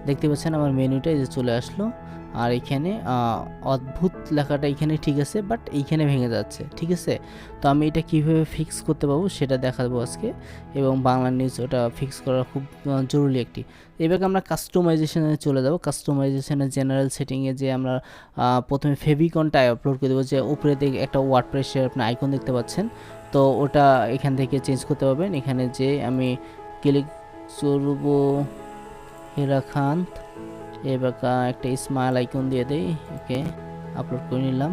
দেখতে পাচ্ছেন আমার মেনুটা এই যে চলে আসলো। আর এখানে অদ্ভুত লেখাটা এখানে ঠিক আছে, বাট এইখানে ভেঙে যাচ্ছে, ঠিক আছে। তো আমি এটা কিভাবে ফিক্স করতে পারবো সেটা দেখাবো আজকে, এবং বাংলা নিউজ ওটা ফিক্স করা খুব জরুরি একটি। এবার আমরা কাস্টমাইজেশনে চলে যাব, কাস্টমাইজেশনের জেনারেল সেটিংয়ে যে আমরা প্রথমে ফেভিকনটা আপলোড করে দেবো, যে উপরে দিকে একটা ওয়ার্ডপ্রেসের আপনি আইকন দেখতে পাচ্ছেন, তো ওটা এখান থেকে চেঞ্জ করতে পারবেন। এখানে যে আমি ক্লিক করব হেরা খান, এবার একটা স্মাইল আইকন দিয়ে দেই, ওকে আপলোড করে নিলাম,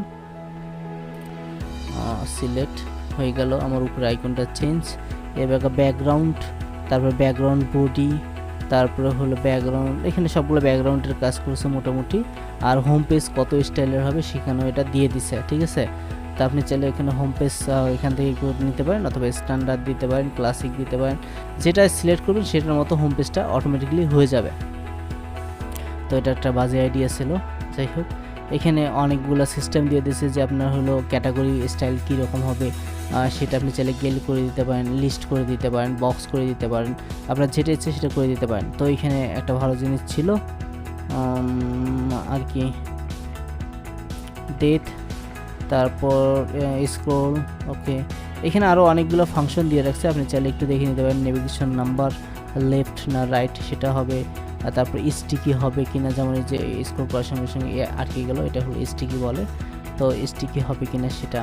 সিলেক্ট হয়ে গেল আমার উপরে আইকনটা চেঞ্জ। এবার ব্যাকগ্রাউন্ড, তারপর ব্যাকগ্রাউন্ড বডি, তারপরে হলো ব্যাকগ্রাউন্ড, এখানে সবগুলো ব্যাকগ্রাউন্ডের কাজ করছে মোটামুটি। আর হোম পেজ কত স্টাইলের হবে সেখানেও এটা দিয়ে দিছে, ঠিক আছে। তা আপনি চাইলে এখানে হোম পেজ এখান থেকে নিতে পারেন, অথবা স্ট্যান্ডার্ড দিতে পারেন, ক্লাসিক দিতে পারেন, যেটা সিলেক্ট করবেন সেটার মতো হোম পেজটা অটোমেটিকলি হয়ে যাবে। তো এটা একটা বাজে আইডিয়া ছিল। যাই হোক এখানে অনেকগুলো সিস্টেম দিয়ে দিয়েছে যে আপনার হলো ক্যাটাগরি স্টাইল কীরকম হবে সেটা আপনি চাইলে গেল করে দিতে পারেন, লিস্ট করে দিতে পারেন, বক্স করে দিতে পারেন, আপনার যেটা ইচ্ছে সেটা করে দিতে পারেন। তো এখানে একটা ভালো জিনিস ছিল আর কি, ডেট, তারপর স্ক্রল, ওকে। এখানে আরও অনেকগুলো ফাংশন দিয়ে রাখছে, আপনি চাইলে একটু দেখে নিতে পারেন। নেভিগেশন নাম্বার লেফট না রাইট সেটা হবে, তারপর স্টিকি হবে কিনা, যেমন এই যে স্ক্রল করার সঙ্গে সঙ্গে আটকে গেল, এটা হলো স্টিকি বলে, তো স্টিকি হবে কিনা সেটা।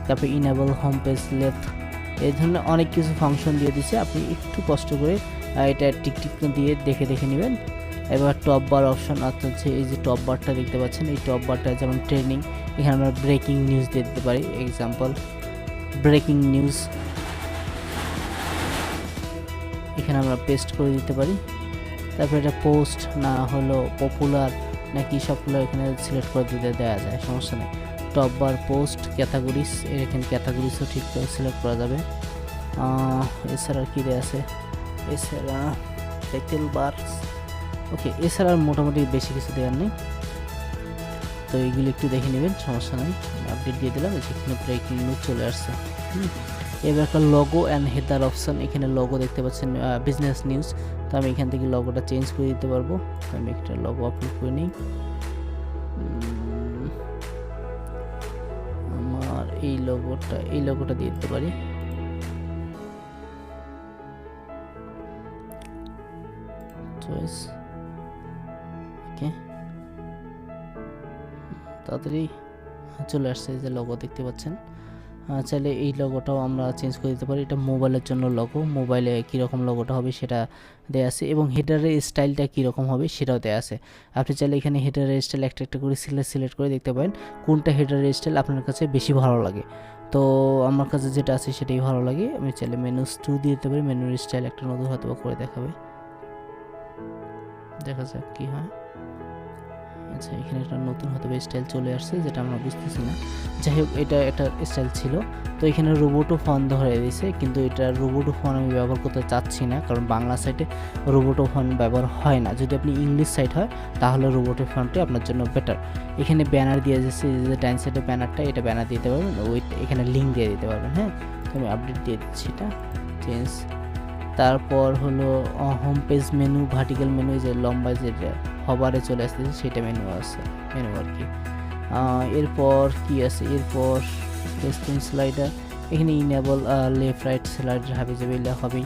তারপর ইনেবল হোম পেজ লেফট, এই ধরনের অনেক কিছু ফাংশন দিয়ে দিচ্ছে, আপনি একটু কষ্ট করে এটা টিকটিক দিয়ে দেখে নেবেন। এবার টপ বার অপশন, অর্থাৎ এই যে টপ বারটা দেখতে পাচ্ছেন, এই টপ বারটা যেমন ট্রেন্ডিং, এখানে আমরা ব্রেকিং নিউজ দিয়ে দিতে পারি, এক্সাম্পল ব্রেকিং নিউজ, এখানে আমরা পেস্ট করে দিতে পারি। তারপর এটা পোস্ট না হলো পপুলার নাকি সবগুলো এখানে সিলেক্ট করে দিতে দেওয়া যায়, সমস্যা নেই। টপ বার পোস্ট ক্যাটাগরিজ, এখানে ক্যাটাগরিজও ঠিক করে সিলেক্ট করা যাবে। এছাড়া কী দেওয়া আছে, এছাড়া টাইটেল বার, ওকে। এছাড়া মোটামুটি বেশি কিছু দেওয়ার নেই, তো এইগুলো একটু দেখে নেবেন, সমস্যা নেই। আপডেট দিয়ে দিলাম, এখানে ব্রেকিং নিউজ চলে আসছে। এবার একটা লগো অ্যান্ড হেডার অপশন, এখানে লগো দেখতে পাচ্ছেন বিজনেস নিউজ, তো আমি এখান থেকে লগোটা চেঞ্জ করে দিতে পারবো। তো আমি একটা লগো আপলোড করে নিই, আমার এই লোগোটা দিয়ে দিতে পারি। চয়েস ওকে, তাড়াতাড়ি চলে আসছে, যে লোগো দেখতে পাচ্ছেন। চাইলে এই লোগোটাও আমরা চেঞ্জ করে দিতে পারি। এটা মোবাইলের জন্য লোগো, মোবাইলে কীরকম লোগোটা হবে সেটা দেওয়া আছে, এবং হেডারের স্টাইলটা কীরকম হবে সেটাও দেওয়া আছে। আপনি চাইলে এখানে হেডারের স্টাইল একটা একটা করে সিলেক্ট করে দেখতে পারেন কোনটা হেডারের স্টাইল আপনার কাছে বেশি ভালো লাগে। তো আমার কাছে যেটা আছে সেটাই ভালো লাগে। আমি চাইলে মেনুস 2 দিয়ে দিতে পারি, মেনুর স্টাইল একটা নতুন হয়তো করে দেখাবে, দেখা যাক কী হয়। আচ্ছা, এখানে একটা নতুন হয়তো স্টাইল চলে আসছে যেটা আমরা বুঝতেছি না। যাই হোক, এটা একটা স্টাইল ছিল। তো এখানে রোবোটো ফোন ধরে দিয়েছে, কিন্তু এটা রোবোটো ফোন আমি ব্যবহার করতে চাচ্ছি না, কারণ বাংলা সাইটে রোবোটো ফোন ব্যবহার হয় না। যদি আপনি ইংলিশ সাইট হয় তাহলে রোবোটো ফোনটি আপনার জন্য বেটার। এখানে ব্যানার দিয়ে যাচ্ছে, যে ডাইন সাইডের ব্যানারটা, এটা ব্যানার দিতে পারবেন, এখানে লিঙ্ক দিয়ে দিতে পারবেন। হ্যাঁ, তো আমি আপডেট দিয়ে দিচ্ছি, এটা চেঞ্জ। তারপর হলো home page menu, vertical menu, যে লম্বা যেটা হবারে চলে আসতেছে সেটা মেনু আছে, মেনু আর কি। এরপর কি আছে, এরপর টেস্টিং স্লাইডার, এখানে ইনেবল লেফট রাইট স্লাইডার হবে, যাবে হবেই।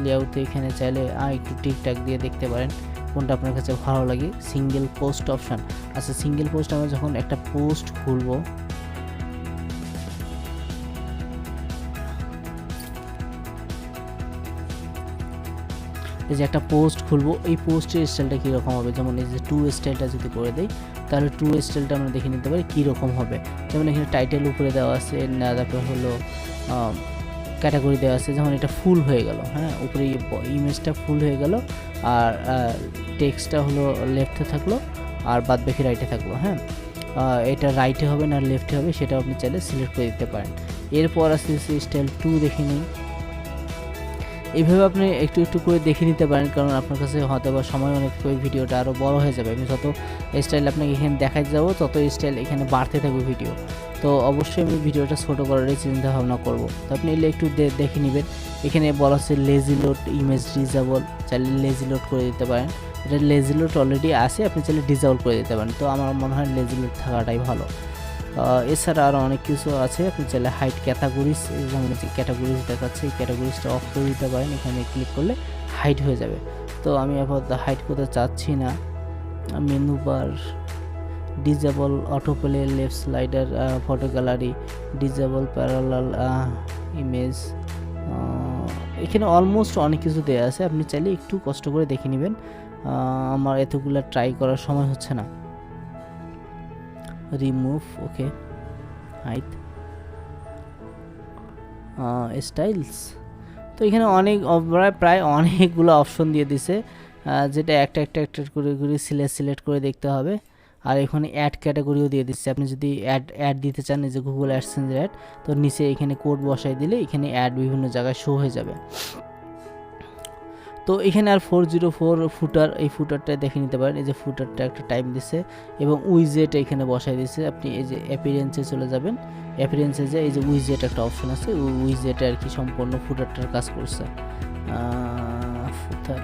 লেআউট এখানে চাইলে একটু টিকটাক দিয়ে দেখতে পারেন কোনটা আপনার কাছে ভালো লাগে। সিঙ্গেল পোস্ট অপশান, আচ্ছা সিঙ্গেল পোস্ট, আমরা যখন একটা পোস্ট খুলবো, এই যে একটা পোস্ট খুলবো, এই পোস্টের স্টাইলটা কীরকম হবে, যেমন এই যে 2 স্টাইলটা যদি করে দেই তাহলে 2 স্টাইলটা আমরা দেখে নিতে পারি কীরকম হবে। যেমন এখানে টাইটেল উপরে দেওয়া আছে, তারপরে হলো ক্যাটাগরি দেওয়া আছে, যেমন এটা ফুল হয়ে গেল। হ্যাঁ, উপরে ইমেজটা ফুল হয়ে গেল, আর টেক্সটটা হলো লেফটে থাকলো, আর বাদ বাকি রাইটে থাকলো। হ্যাঁ, এটা রাইটে হবে না লেফটে হবে সেটা আপনি চাইলে সিলেক্ট করে দিতে পারেন। এরপর আসছে স্টাইল 2 দেখে নিই। এইভাবে আপনি একটু একটু করে দেখে নিতে পারেন, কারণ আপনার কাছে হয়তো বা সময় অনেক ভিডিওটা আরও বড় হয়ে যাবে। আমি যত স্টাইল আপনাকে এখানে দেখাতে যাবো তত স্টাইল এখানে বাড়তে থাকবে ভিডিও। তো অবশ্যই আমি ভিডিওটা ছোটো করারই চিন্তা ভাবনা করবো। তো আপনি এলে একটু দেখে নেবেন। এখানে বলা হচ্ছে লেজি লোড ইমেজ ডিজেবল, চাইলে লেজি লোড করে দিতে পারেন। এটা লেজি লোড অলরেডি আছে, আপনি চাইলে ডিজেবল করে দিতে পারেন। তো আমার মনে হয় লেজি লোড থাকাটাই ভালো। এছাড়া আরও অনেক কিছু আছে, আপনি চাইলে হাইট ক্যাটাগরিজ, যেমন যে ক্যাটাগরিজ দেখাচ্ছে এই ক্যাটাগরিজটা অফ করে দিতে পারেন। এখানে ক্লিক করলে হাইট হয়ে যাবে। তো আমি আপাতত হাইট করতে চাচ্ছি না। Menu bar, disable auto play, left slider, photo gallery, disable parallel image, এখানে অলমোস্ট অনেক কিছু দেওয়া আছে, আপনি চাইলে একটু কষ্ট করে দেখে নেবেন। আমার এতগুলো ট্রাই করার সময় হচ্ছে না। রিমুভ, ওকে, হাইট, স্টাইলস। তো এখানে অনেক প্রায় অনেকগুলো অপশন দিয়ে দিছে, যেটা একটা করে সিলেক্ট করে দেখতে হবে। আর এখানে অ্যাড ক্যাটাগরিও দিয়ে দিচ্ছে, আপনি যদি অ্যাড দিতে চান, এই যে গুগল অ্যাডসেন্স অ্যাড, তো নিচে এখানে কোড বসাই দিলে এখানে অ্যাড বিভিন্ন জায়গায় শো হয়ে যাবে। তো এখানে আর 404 ফুটার, এই ফুটারটা দেখে নিতে পারেন। এই যে ফুটারটা একটা টাইম দিছে, এবং উইজেট এখানে বসাই দিচ্ছে। আপনি এই যে অ্যাপিয়ারেন্সে চলে যাবেন, অ্যাপিয়ারেন্সে যে এই যে উইজেট একটা অপশন আছে, উইজেটে আর কি সম্পূর্ণ ফুটারটার কাজ করছে।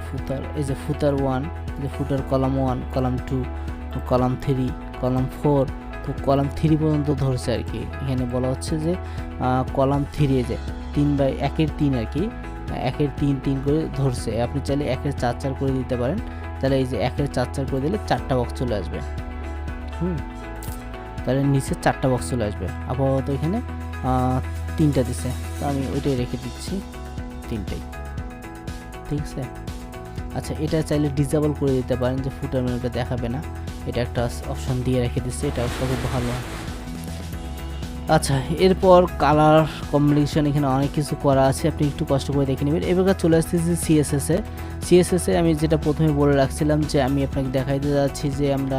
ফুটার, এই যে ফুটার 1, এই যে ফুটার কলাম 1, কলাম 2, কলাম 3, কলাম 4, তো কলাম 3 পর্যন্ত ধরছে আর কি। এখানে বলা হচ্ছে যে কলাম 3, এই যে 3/1/3 আর কি, 1/3 করে ধরছে। আপনি চাইলে 1/4 করে দিতে পারেন, তাহলে এই যে 1/4 করে দিলে 4টা বক্স চলে আসবে। তাহলে নিচে 4টা বক্স চলে আসবে। আপাতত এখানে 3টা দিছে, তো আমি ওইটাই রেখে দিচ্ছি, 3টাই, ঠিক আছে। আচ্ছা, এটা চাইলে ডিসেবল করে দিতে পারেন, যে ফুটার মেনুটা দেখাবে না, এটা একটা অপশন দিয়ে রেখে দিচ্ছে, এটা খুব ভালো। আচ্ছা, এরপর কালার কম্বিনেশন, এখানে অনেক কিছু করা আছে, আপনি একটু কষ্ট করে দেখে নেবেন। এবার চলে আসতেছি সিএসএসে। আমি যেটা প্রথমে বলে রাখছিলাম যে আমি আপনাকে দেখাইতে যাচ্ছি যে আমরা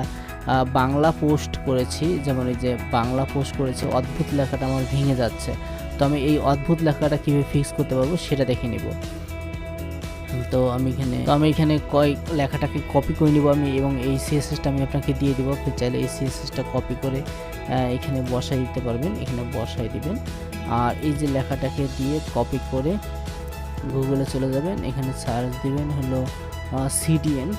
বাংলা পোস্ট করেছি, যেমন এই যে বাংলা পোস্ট করেছি, অদ্ভুত লেখাটা আমার ভেঙে যাচ্ছে। তো আমি এই অদ্ভুত লেখাটা কীভাবে ফিক্স করতে পারবো সেটা দেখে নিব। তো আমি এখানে লেখাটাকে কপি করে নিব আমি, এবং এই সিএসএসটা আমি আপনাকে দিয়ে দেবো। আপনি চাইলে এই সিএসএসটা কপি করে এখানে বসাই দিতে পারবেন, এখানে বসাই দিবেন। আর এই যে লেখাটাকে দিয়ে কপি করে গুগলে চলে যাবেন, এখানে সার্চ দিবেন হলো সিডিএন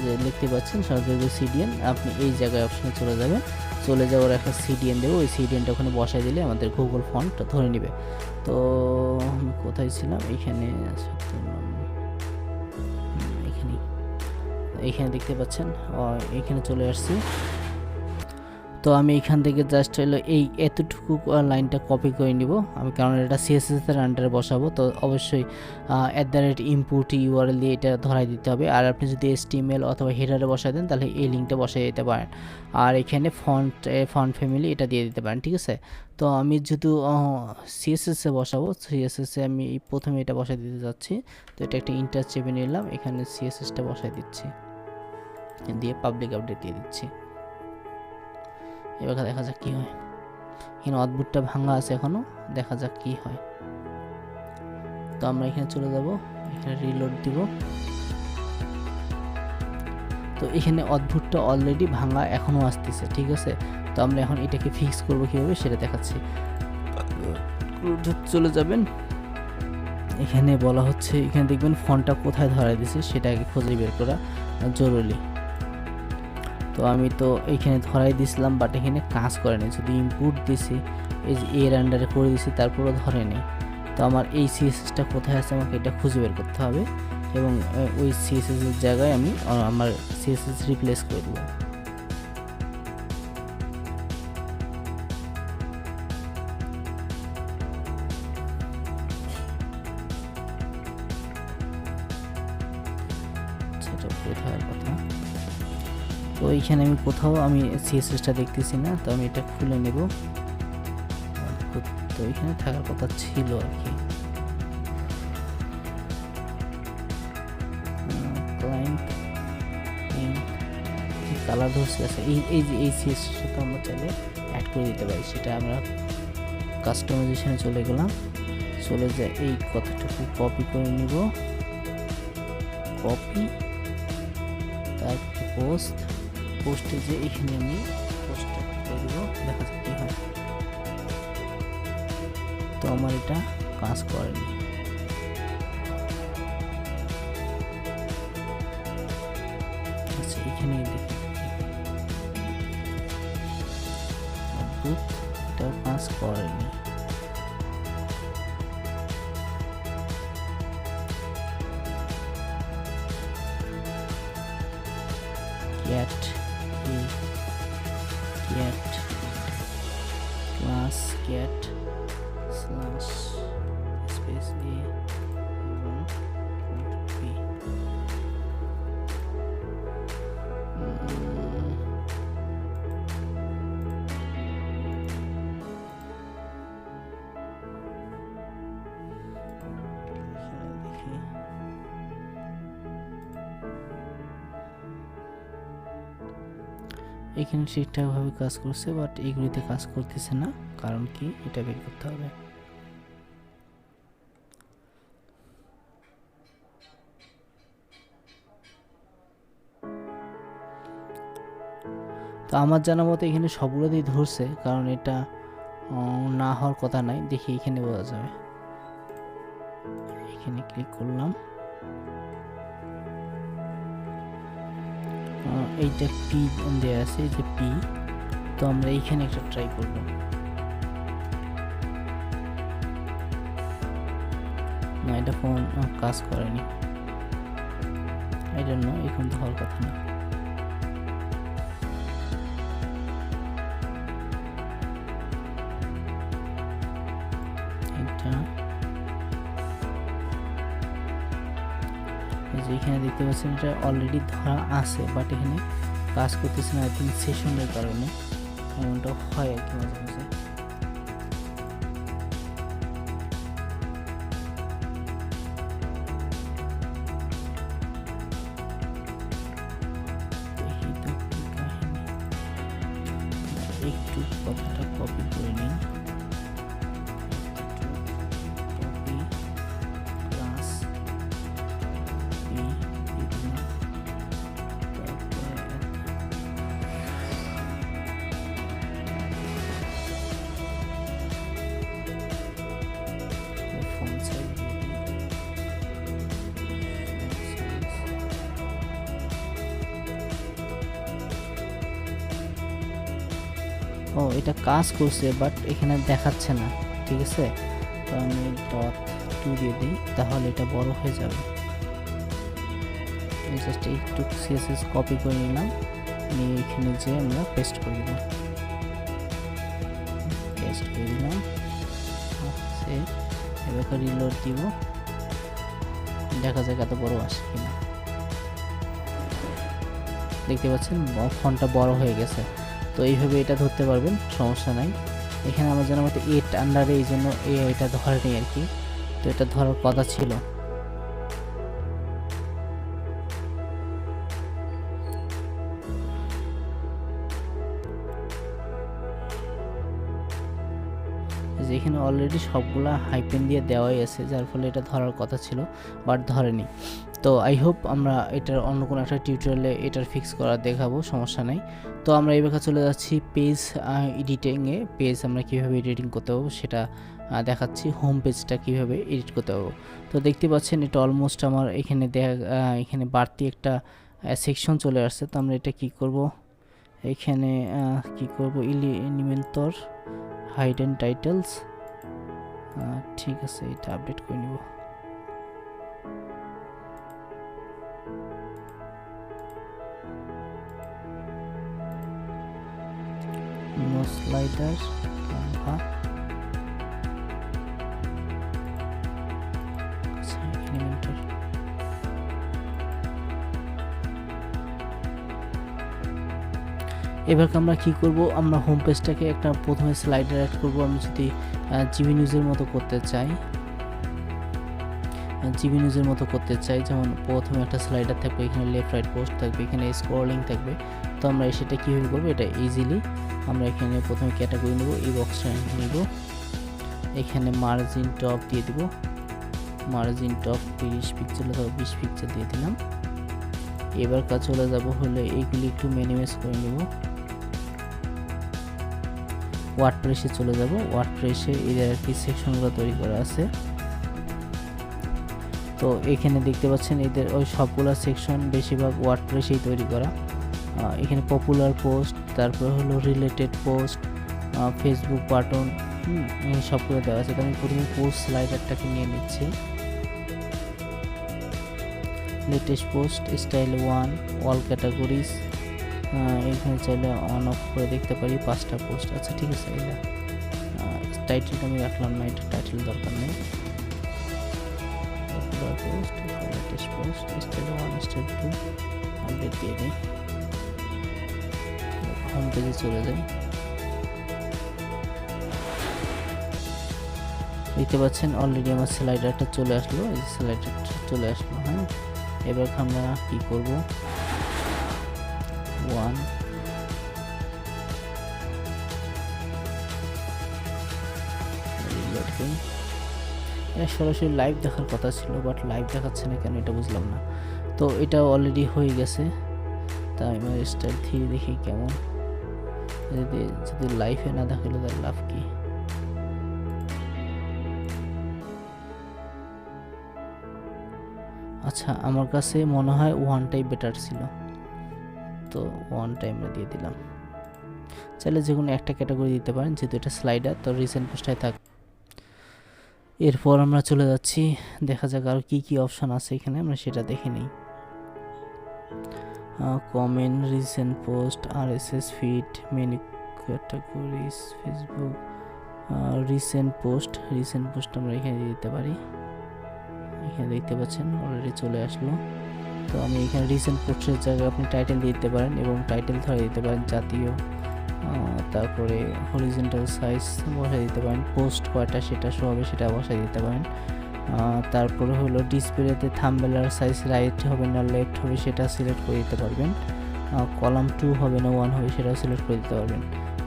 যে দেখতে পাচ্ছেন সরকারি সিডিএন, আপনি এই জায়গায় অপশনে চলে যাবেন। চলে যাওয়ার একটা সিডিএন দেবো, ওই সিডিএনটা ওখানে বসাই দিলে আমাদের গুগল ফন্ট ধরে নেবে। তো আমি কোথায় ছিলাম, এইখানে এইখানে দেখতে পাচ্ছেন, এইখানে চলে আসছি। তো আমি এখান থেকে জাস্ট হলো এই এতটুকু লাইনটা কপি করে নিব আমি, কারণ এটা সিএসএস এর আন্ডারে বসাবো। তো অবশ্যই @input URL দিয়ে এটা ধরাই দিতে হবে। আর আপনি যদি HTML অথবা হেডারে বসাই দেন তাহলে এই লিঙ্কটা বসাই দিতে পারেন। আর এখানে ফন্ট ফ্যামিলি এটা দিয়ে দিতে পারেন, ঠিক আছে। তো আমি যেহেতু সিএসএস এ বসাবো, সিএসএস এ আমি প্রথমে এটা বসাই দিতে যাচ্ছি। তো এটা একটা ইন্টার চেপে নিলাম, এখানে সিএসএসটা বসাই দিচ্ছি, দিয়ে পাবলিক আপডেট দিয়ে দিচ্ছি। এবার দেখা যাক কি হয়। এখানে অদ্ভুতটা ভাঙা আছে এখনো, দেখা যাক কি হয়। তো আমরা এখানে চলে যাব, এখানে রিলোড দিব। তো এখানে অদ্ভুতটা অলরেডি ভাঙা এখনো আসতেছে, ঠিক আছে। তো আমরা এখন এটাকে ফিক্স করব কিভাবে সেটা দেখাচ্ছি। চলে যাবেন, এখানে বলা হচ্ছে, এখানে দেখবেন ফন্টটা কোথায় ধরাই দিছে সেটা আগে খুঁজে বের করা জরুরি। তো আমি তো এইখানে ধরাই দিছিলাম, বাট এখানে কাজ করে নি। যদি ইনপুট দিছি, এই যে এর আন্ডারে করে দিছি, তারপরও ধরে নেই। তো আমার এই সিএসএসটা কোথায় আছে আমাকে এটা খুঁজে বের করতে হবে, এবং ওই সিএসএস এর জায়গায় আমি আমার সিএসএস রিপ্লেস করে দেবো। সেটা কোথায় কথা, তো এইখানে আমি কোথাও আমি সিএসএসটা দেখতেছি না, তো আমি এটা খুলে নেব। তো এখানে থাকার কথা ছিল আর কি। ক্লায়েন্ট কালার ধরছে আছে, এই যে এই সিএসএসটা আমরা চাইলে অ্যাড করে দিতে পারি। সেটা আমরা কাস্টমাইজেশনে চলে গেলাম, চলে যায় এই কথাটুকু কপি করে নিব, কপি, তারপর পোস্টে যে এখানে আমি পোস্টটা করে দেব, দেখা যাক কি হয়। তো আমার এটা কাজ করেনি। আচ্ছা, এখানে দেখি অদ্ভুত, এটা কাজ করেনি। cat class cat slash space a এবং b। এখানে ঠিকঠাকভাবে কাজ করছে, বাট এইগুলিতে কাজ করতেছে না, কারণ কি এটা বের করতে হবে। তো আমার জানা মতো এখানে সবগুলোতেই ধরছে, কারণ এটা না হওয়ার কথা নাই। দেখি এখানে বোঝা যাবে, এখানে ক্লিক করলাম, এইটা পি দেওয়া আছে, এই যে পি। তো আমরা এইখানে একটা ট্রাই করব, না এটা ফোন কাজ করেনি, এই জন্য এখন তো হওয়ার কথা না। এটা এখানে দেখতে পাচ্ছেন এটা অলরেডি ধরা আছে, বাট এখানে কাজ করতেছে না। আই থিঙ্ক সেশনের কারণে এমনটা হয় আর কি মাঝে মাঝে। একটু কথাটা কপি করে নিই, ও এটা কাজ করছে বাট এখানে দেখাচ্ছে না, ঠিক আছে। তো আমি .2 দিয়ে দিই, তাহলে এটা বড় হয়ে যাবে। জাস্ট একটু সিএসএস কপি করে নিলাম, নিয়ে এখানে যে আমরা পেস্ট করে দিব, পেস্ট করে দিলাম। এবার রিলোড দিব, দেখা যাক এত বড় আসে কিনা। দেখতে পাচ্ছেন ফন্টটা বড় হয়ে গেছে। তো এইভাবে এটা ধরতে পারবেন, সমস্যা নাই। এখানে আমার জানার মতো 8 আন্ডারে, এই জন্য এটা ধরেনি আর কি। তো এটা ধরার কথা ছিল। এখানে অলরেডি সবগুলা হাইপেন দিয়ে দেওয়াই আছে, যার ফলে এটা ধরার কথা ছিল বাট ধরেনি। তো আই হোপ আমরা এটার অন্য কোনো একটা টিউটোরিয়ালে এটার ফিক্স করা দেখাবো, সমস্যা নাই। তো আমরা এই বেলা চলে যাচ্ছি পেজ এডিটিংয়ে। পেজ আমরা কীভাবে এডিটিং করতে পারবো সেটা দেখাচ্ছি, হোম পেজটা কীভাবে এডিট করতে পারবো। তো দেখতে পাচ্ছেন এটা অলমোস্ট আমার এখানে এখানে বাড়তি একটা সেকশন চলে আসছে। তো আমরা এটা কি করব, এখানে কি করব, এলিমেন্টর হাইডেন টাইটেলস, ঠিক আছে, এটা আপডেট করে নিব। নো স্লাইডার, ক্যানভা, আচ্ছা এলিমেন্টর। এবার আমরা কি করব, আমরা হোম পেজটাকে একটা প্রথমে স্লাইডার অ্যাড করব। আমি যদি জিবি নিউজের মতো করতে চাই, যেমন প্রথমে একটা স্লাইডার থাকবে, এখানে লেফট রাইট পোস্ট থাকবে, এখানে স্ক্রলিং থাকবে। তো আমরা সেটা কীভাবে করবো, এটা ইজিলি আমরা এখানে প্রথমে ক্যাটাগরি নেব, এই বক্সটা নিব, এখানে মার্জিন টপ দিয়ে দিব, মার্জিন টপ 30 পিক্সেল অথবা 20 পিক্সেল দিয়ে দিলাম। এবার কাজ চলে যাব হলে এইগুলি একটু মিনিমাইজ করে নেব। ওয়ার্ডপ্রেসে চলে যাব, ওয়ার্ডপ্রেসে এদের আর কি সেকশনগুলো তৈরি করা আছে। তো এখানে দেখতে পাচ্ছেন এদের ওই সবগুলা সেকশন বেশিরভাগ ওয়ার্ডপ্রেসেই তৈরি করা। এখানে পপুলার পোস্ট, তারপর হলো রিলেটেড পোস্ট, ফেসবুক বাটন, সবগুলো দেওয়া আছে। তো আমি প্রথমে পোস্ট স্লাইডারটাকে নিয়ে নিচ্ছি, latest post, style 1, all categories, এখানে চাইলে অন অফ করে দেখতে পারি 5টা পোস্ট। আচ্ছা ঠিক আছে, এটা টাইটেলটা আমি রাখলাম না, এটা টাইটেল দরকার নেই। Popular post, latest post, style 1, style 2 update দিয়ে দিই। হোম পেজে চলে যাই, দেখতে পাচ্ছেন অলরেডি আমার স্লাইডারটা চলে আসলো, এই স্লাইডারটা চলে আসলো। হ্যাঁ, এবার আমরা কি করব, 1 রিলোড করি। এটা সরাসরি লাইভ দেখার কথা ছিল বাট লাইভ দেখাচ্ছে না কেন এটা বুঝলাম না। তো এটা অলরেডি হয়ে গেছে। তাই আমার স্টাইল 3 দেখি কেমন, যদি লাইভে না দেখালো তার লাভ কি। আচ্ছা আমার কাছে মনে হয় 1টাই বেটার ছিল, তো 1টাই আমরা দিয়ে দিলাম। চাইলে যে কোনো একটা ক্যাটাগরি দিতে পারেন, যেহেতু এটা স্লাইডার তো রিসেন্ট পোস্টে থাক। এরপর আমরা চলে যাচ্ছি, দেখা যাক আর কি কি অপশন আছে এখানে, আমরা সেটা দেখে নিই। Comment, recent post, RSS feed, menu categories, Facebook, recent post আমরা এখানে দিতে পারি। এখানে দেখতে পাচ্ছেন অলরেডি চলে আসলো। তো আমি এখানে রিসেন্ট পোস্টের জায়গায় আপনি টাইটেল দিতে পারেন এবং টাইটেল ধরে দিতে পারেন জাতীয়, তারপরে হরিজন্টাল সাইজ বসাই দিতে পারেন, পোস্ট কয়টা সেটা শো হবে সেটা বসাই দিতে পারেন। তারপরে হলো ডিসপ্লেতে থাম্বনেলের সাইজ রাইট হবে না লেফট হবে সেটা সিলেক্ট করে দিতে পারবেন, কলাম 2 হবে না 1 হবে সেটাও সিলেক্ট করে দিতে পারবেন।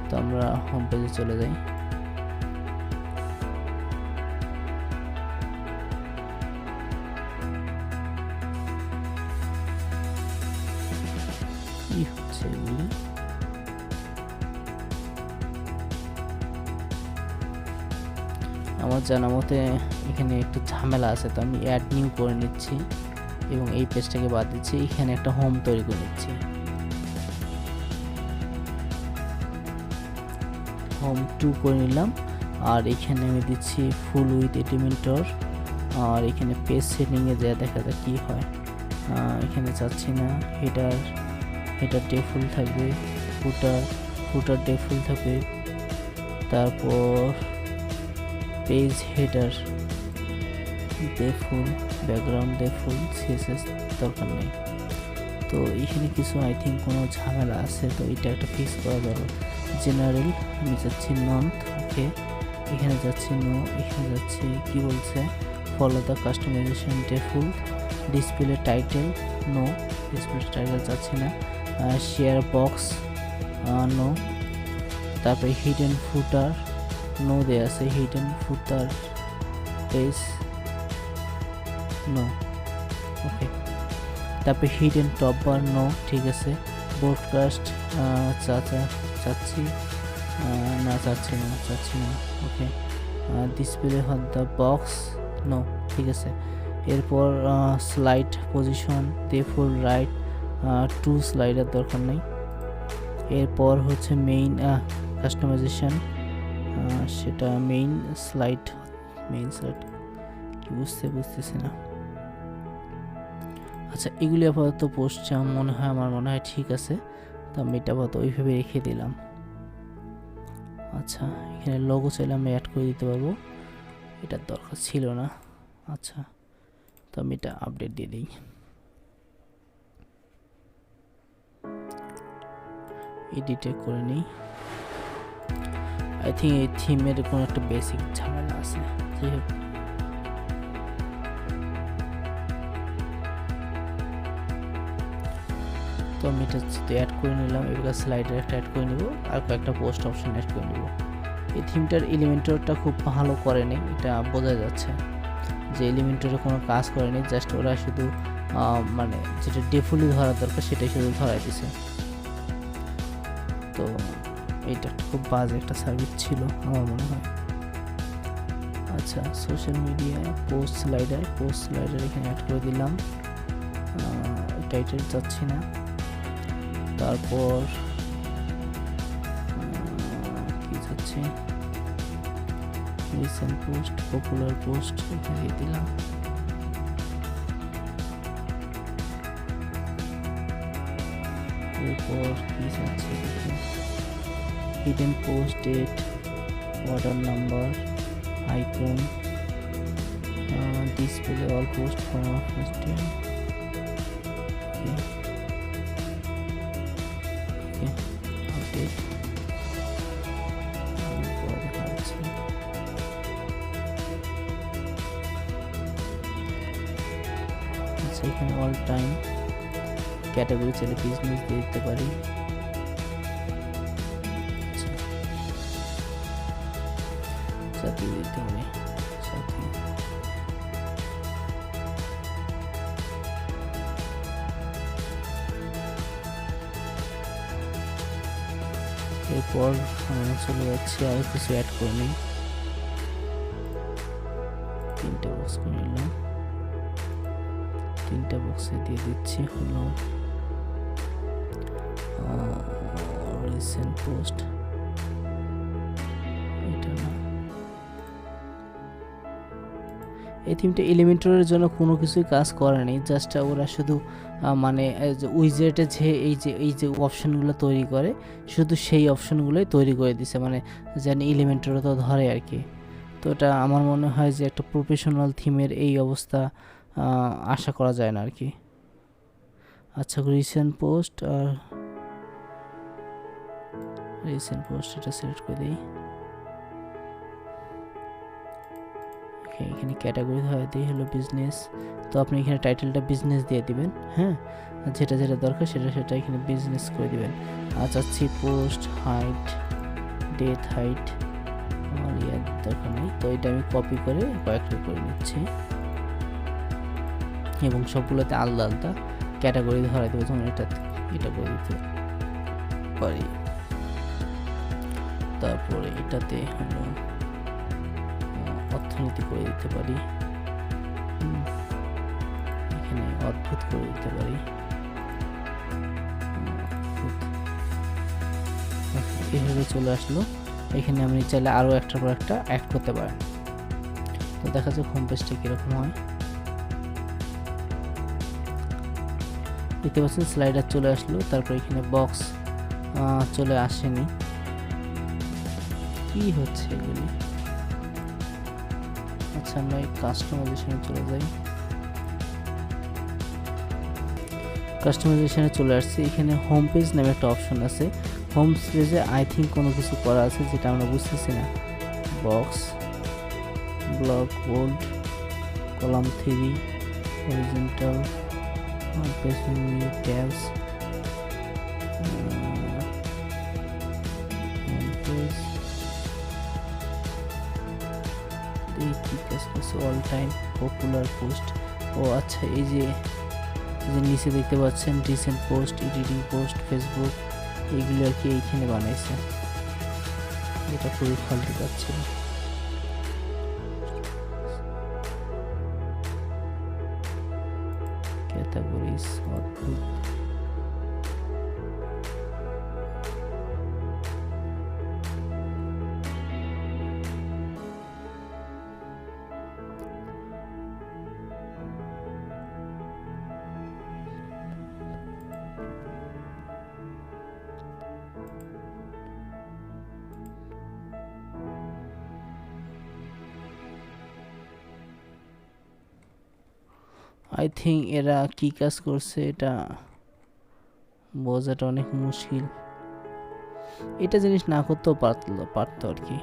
তো আমরা হোম পেজে চলে যাই। কি হচ্ছে এগুলি, আমার জানা মতে এখানে একটু ঝামেলা আছে। তো আমি অ্যাড নিউ করে নিচ্ছি এবং এই পেজটাকে বাদ দিচ্ছি, এখানে একটা হোম তৈরি করে নিচ্ছি। হোম 2 করে নিলাম। আর এখানে আমি দিচ্ছি ফুল উইথ এলিমেন্টর। আর এখানে পেজ সেটিংয়ে যা দেখা যাক কি হয়। এখানে চাচ্ছি না। হেডার ফুল থাকবে, ফুটার ফুল থাকবে। তারপর পেজ হেডার ফুল, ব্যাকগ্রাউন্ড ফুল, সিএসএস দরকার নেই। তো এখানে কিছু আই থিঙ্ক কোনো ঝামেলা আছে, তো এটা একটা ফিক্স করা দরকার। জেনারেল আমি যাচ্ছি নন, ওকে। এখানে যাচ্ছি নো, এখানে যাচ্ছি কি বলছে, follow the customization full. Display title no, display title যাচ্ছি না। Share box no. তারপরে হিডেন ফুটার নো দেয়া আছে, hidden footer page no, okay. তারপরে হিডেন টপ বার নো, ঠিক আছে। ব্রডকাস্ট চাচ্ছি না, চাচ্ছি না, ওকে। ডিসপ্লে হন দ্য বক্স নো, ঠিক আছে। এরপর স্লাইড পজিশন ফুল রাইট টু স্লাইডার দরকার নেই। এরপর হচ্ছে মেইন কাস্টমাইজেশন, সেটা মেইন স্লাইড কি বুঝতেছি না। আচ্ছা, এগুলি আপাতত পোস্ট আমার মনে হয় ঠিক আছে, তো আমি এটা আপাতত ওইভাবে রেখে দিলাম। আচ্ছা, এখানে লোগো চাইলে আমি অ্যাড করে দিতে পারবো, এটার দরকার ছিল না। আচ্ছা, তো আমি এটা আপডেট দিয়ে দিই। এডিটে করে নিই। আই থিঙ্ক এই থিমের কোনো একটা বেসিক ঝামেলা আছে। যাই হোক, তো আমি এটা অ্যাড করে নিলাম। এবার স্লাইডার একটা অ্যাড করে নিব, আর কয়েকটা পোস্ট অপশন অ্যাড করে নিব। এই থিমটার এলিমেন্টরটা খুব ভালো করেনি, এটা বোঝা যাচ্ছে যে এলিমেন্টরে কোনো কাজ করেনি, জাস্ট ওরা শুধু মানে যেটা ডিফল্টলি ধরা দরকার সেটাই শুধু ধরাই দিছে। তো এইটা খুব বাজে একটা সার্ভিস ছিল আমার মনে হয়। আচ্ছা, সোশ্যাল মিডিয়া পোস্ট স্লাইডার এখানে অ্যাড করে দিলাম। টাইটেল চাচ্ছি না। তারপর কি চাচ্ছি, রিসেন্ট পোস্ট, পপুলার পোস্ট এখানে দিয়ে দিলাম। এরপর কি চাচ্ছি, hidden post, date, order number, icon, display all post from update. এখানে অল টাইম ক্যাটাগরি চাইলে বিজনেস দিয়ে দিতে পারি। সাথে দিতে হবে সাথে। এরপর আমরা চলে যাচ্ছি আর কিছু অ্যাড করে নিই। 3টে বক্স করে নিলাম। 3টে বক্সে দিয়ে দিচ্ছি হলো রিসেন্ট পোস্ট, এটা না। এই থিমটা এলিমেন্টরের জন্য কোনো কিছুই কাজ করেনি, জাস্ট ওরা শুধু মানে উইজেটে এই যে অপশনগুলো তৈরি করে শুধু সেই অপশনগুলোই তৈরি করে দিছে, মানে যেন এলিমেন্টরও তো ধরে আর কি। তো এটা আমার মনে হয় যে একটা প্রফেশনাল থিমের এই অবস্থা আশা করা যায় না আর কি। আচ্ছা, রিসেন্ট পোস্ট আর এটা সিলেক্ট করে দিই। এখানে ক্যাটাগরি ধরে দিই হলো বিজনেস। তো আপনি এখানে টাইটেলটা বিজনেস দিয়ে দিবেন, হ্যাঁ, যেটা দরকার সেটা এখানে বিজনেস করে দিবেন। আর চাচ্ছি পোস্ট হাইট, ডেট হাইট, আমার ইয়ার দরকার নেই। তো এটা আমি কপি করে কয়েকটা করে নিচ্ছি এবং সবগুলোতে আলাদা আলাদা ক্যাটাগরি ধরা দেবো, যেমন এটা করে দিতে পারি। তারপরে এটাতে হলো অর্থনীতি করে দিতে পারি, এখানে অদ্ভুত করে দিতে পারি। এভাবে চলে আসলো। এখানে আপনি চাইলে আরও একটার পর একটা অ্যাড করতে পারেন। তো দেখা যাক হোম পেজটা কীরকম হয়। দেখতে পাচ্ছেন স্লাইডার চলে আসলো, তারপর এখানে বক্স চলে আসেনি, কি হচ্ছে এগুলি। আচ্ছা আমরা এই কাস্টমাইজেশনে চলে যাই। কাস্টমাইজেশনে চলে আসছে, এখানে হোম পেজ নামে একটা অপশন আছে। হোম পেজে আই থিঙ্ক কোনো কিছু করা আছে যেটা আমরা বুঝতেছি না। Box, block, bold, column 3, horizontal, page menu, tabs, home page, এই কি কাজ করছে, অল টাইম পপুলার পোস্ট। ও আচ্ছা, এই যে নিচে দেখতে পাচ্ছেন recent post, editing post, Facebook, এইগুলো আর কি এইখানে বানাইছে। এটা খুবই ফালতু কাজ ছিল। ক্যাটাগরিজ, অদ্ভুত। আই থিঙ্ক এরা কি কাজ করছে এটা বোঝাটা অনেক মুশকিল। এটা জিনিস না করতেও পারতো আর কি।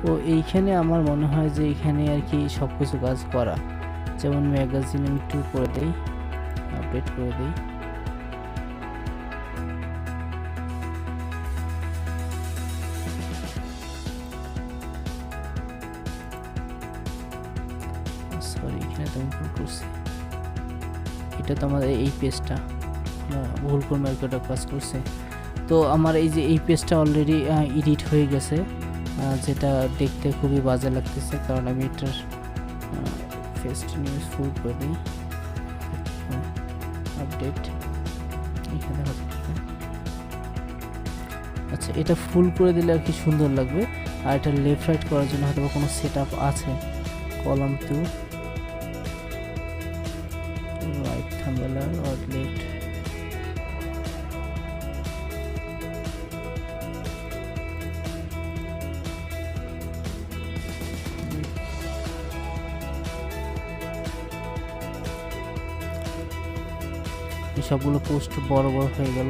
তো এইখানে আমার মনে হয় যে এখানে আর কি সব কিছু কাজ করা, যেমন ম্যাগাজিন আমি একটু করে দেই, আপডেট করে দিই। সরি, এখানে তো আমি ভুল করছি, এটা তো আমাদের এই পেজটা ভুল করে মার্কেটে কাজ করছে। তো আমার এই যে এই পেজটা অলরেডি এডিট হয়ে গেছে, যেটা দেখতে খুবই বাজে লাগতেছে, কারণ আমি এটার ফেস্ট নিউজ ফুল করে দিই, আপডেট এখানে। আচ্ছা, এটা ফুল করে দিলে আর কি সুন্দর লাগবে। আর এটা লেফট রাইট করার জন্য হয়তো কোনো সেট আপ আছে। Column 2, right thumbnail or left, সবগুলো পোস্ট বড় বড় হয়ে গেল।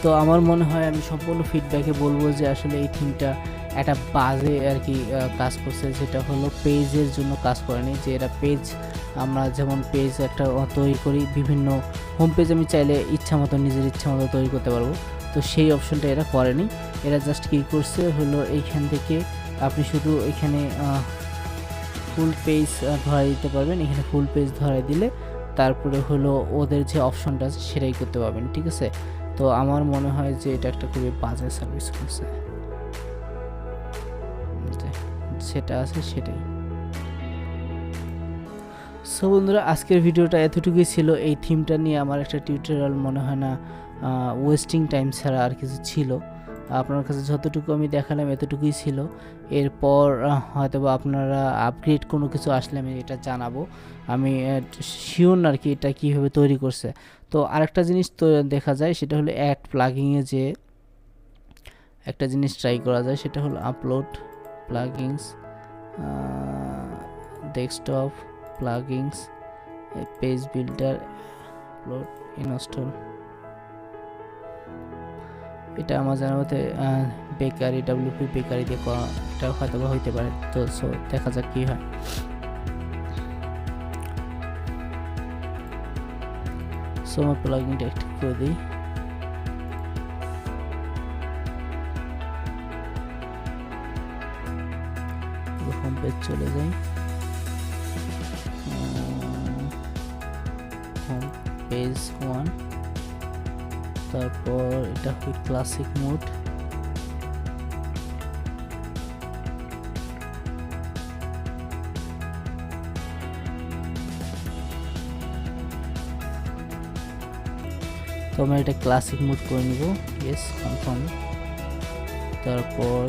তো আমার মনে হয় আমি সম্পূর্ণ ফিডব্যাকে বলবো যে আসলে এই থিমটা একটা বাজে আর কি কাজ করছে, যেটা হলো পেজের জন্য কাজ করেনি। যে এরা পেজ, আমরা যেমন পেজ একটা তৈরি করি, বিভিন্ন হোম পেজ আমি চাইলে ইচ্ছা মতো নিজের ইচ্ছা মতো তৈরি করতে পারবো, তো সেই অপশনটা এরা করেনি। এরা জাস্ট কী করছে হলো এইখান থেকে আপনি শুধু এখানে ফুল পেজ ধরাই দিতে পারবেন। এখানে ফুল পেজ ধরাই দিলে তারপরে হলো ওদের যে অপশনটা আছে সেটাই করতে পারবেন, ঠিক আছে। তো আমার মনে হয় যে এটা একটা খুবই বাজে সার্ভিস করছে, সেটা আছে সেটাই। সো বন্ধুরা, আজকের ভিডিওটা এতটুকুই ছিল। এই থিমটা নিয়ে আমার একটা টিউটোরিয়াল মনে হয় না ওয়েস্টিং টাইম ছাড়া আর কিছু ছিল। আপনার কাছে যতটুকু আমি দেখালাম এতটুকুই ছিল। এরপর হয়তো বা আপনারা আপগ্রেড কোনো কিছু আসলে আমি এটা জানাবো। আমি শিওর আর কি এটা কীভাবে তৈরি করছে। তো আরেকটা জিনিস তো দেখা যায়, সেটা হলো অ্যাড প্লাগিংয়ে যে একটা জিনিস ট্রাই করা যায়, সেটা হলো upload plugins, desktop plugins, page builder, upload, install. এটা আমার জানার মতে বেকারি, ডাব্লিউপি বেকারি দিয়ে করা, এটা হয়তো বা হইতে পারে। তো সো দেখা যাক কী হয়। সো আমার প্লাগিংটা অ্যাক্টিভ করে দিই। হোম পেজ চলে যাই, হোম পেজ 1, তারপর এটা হবে ক্লাসিক মোড, তো আমরা এটা ক্লাসিক মোড করে নিব, ইয়েস কনফার্ম। তারপর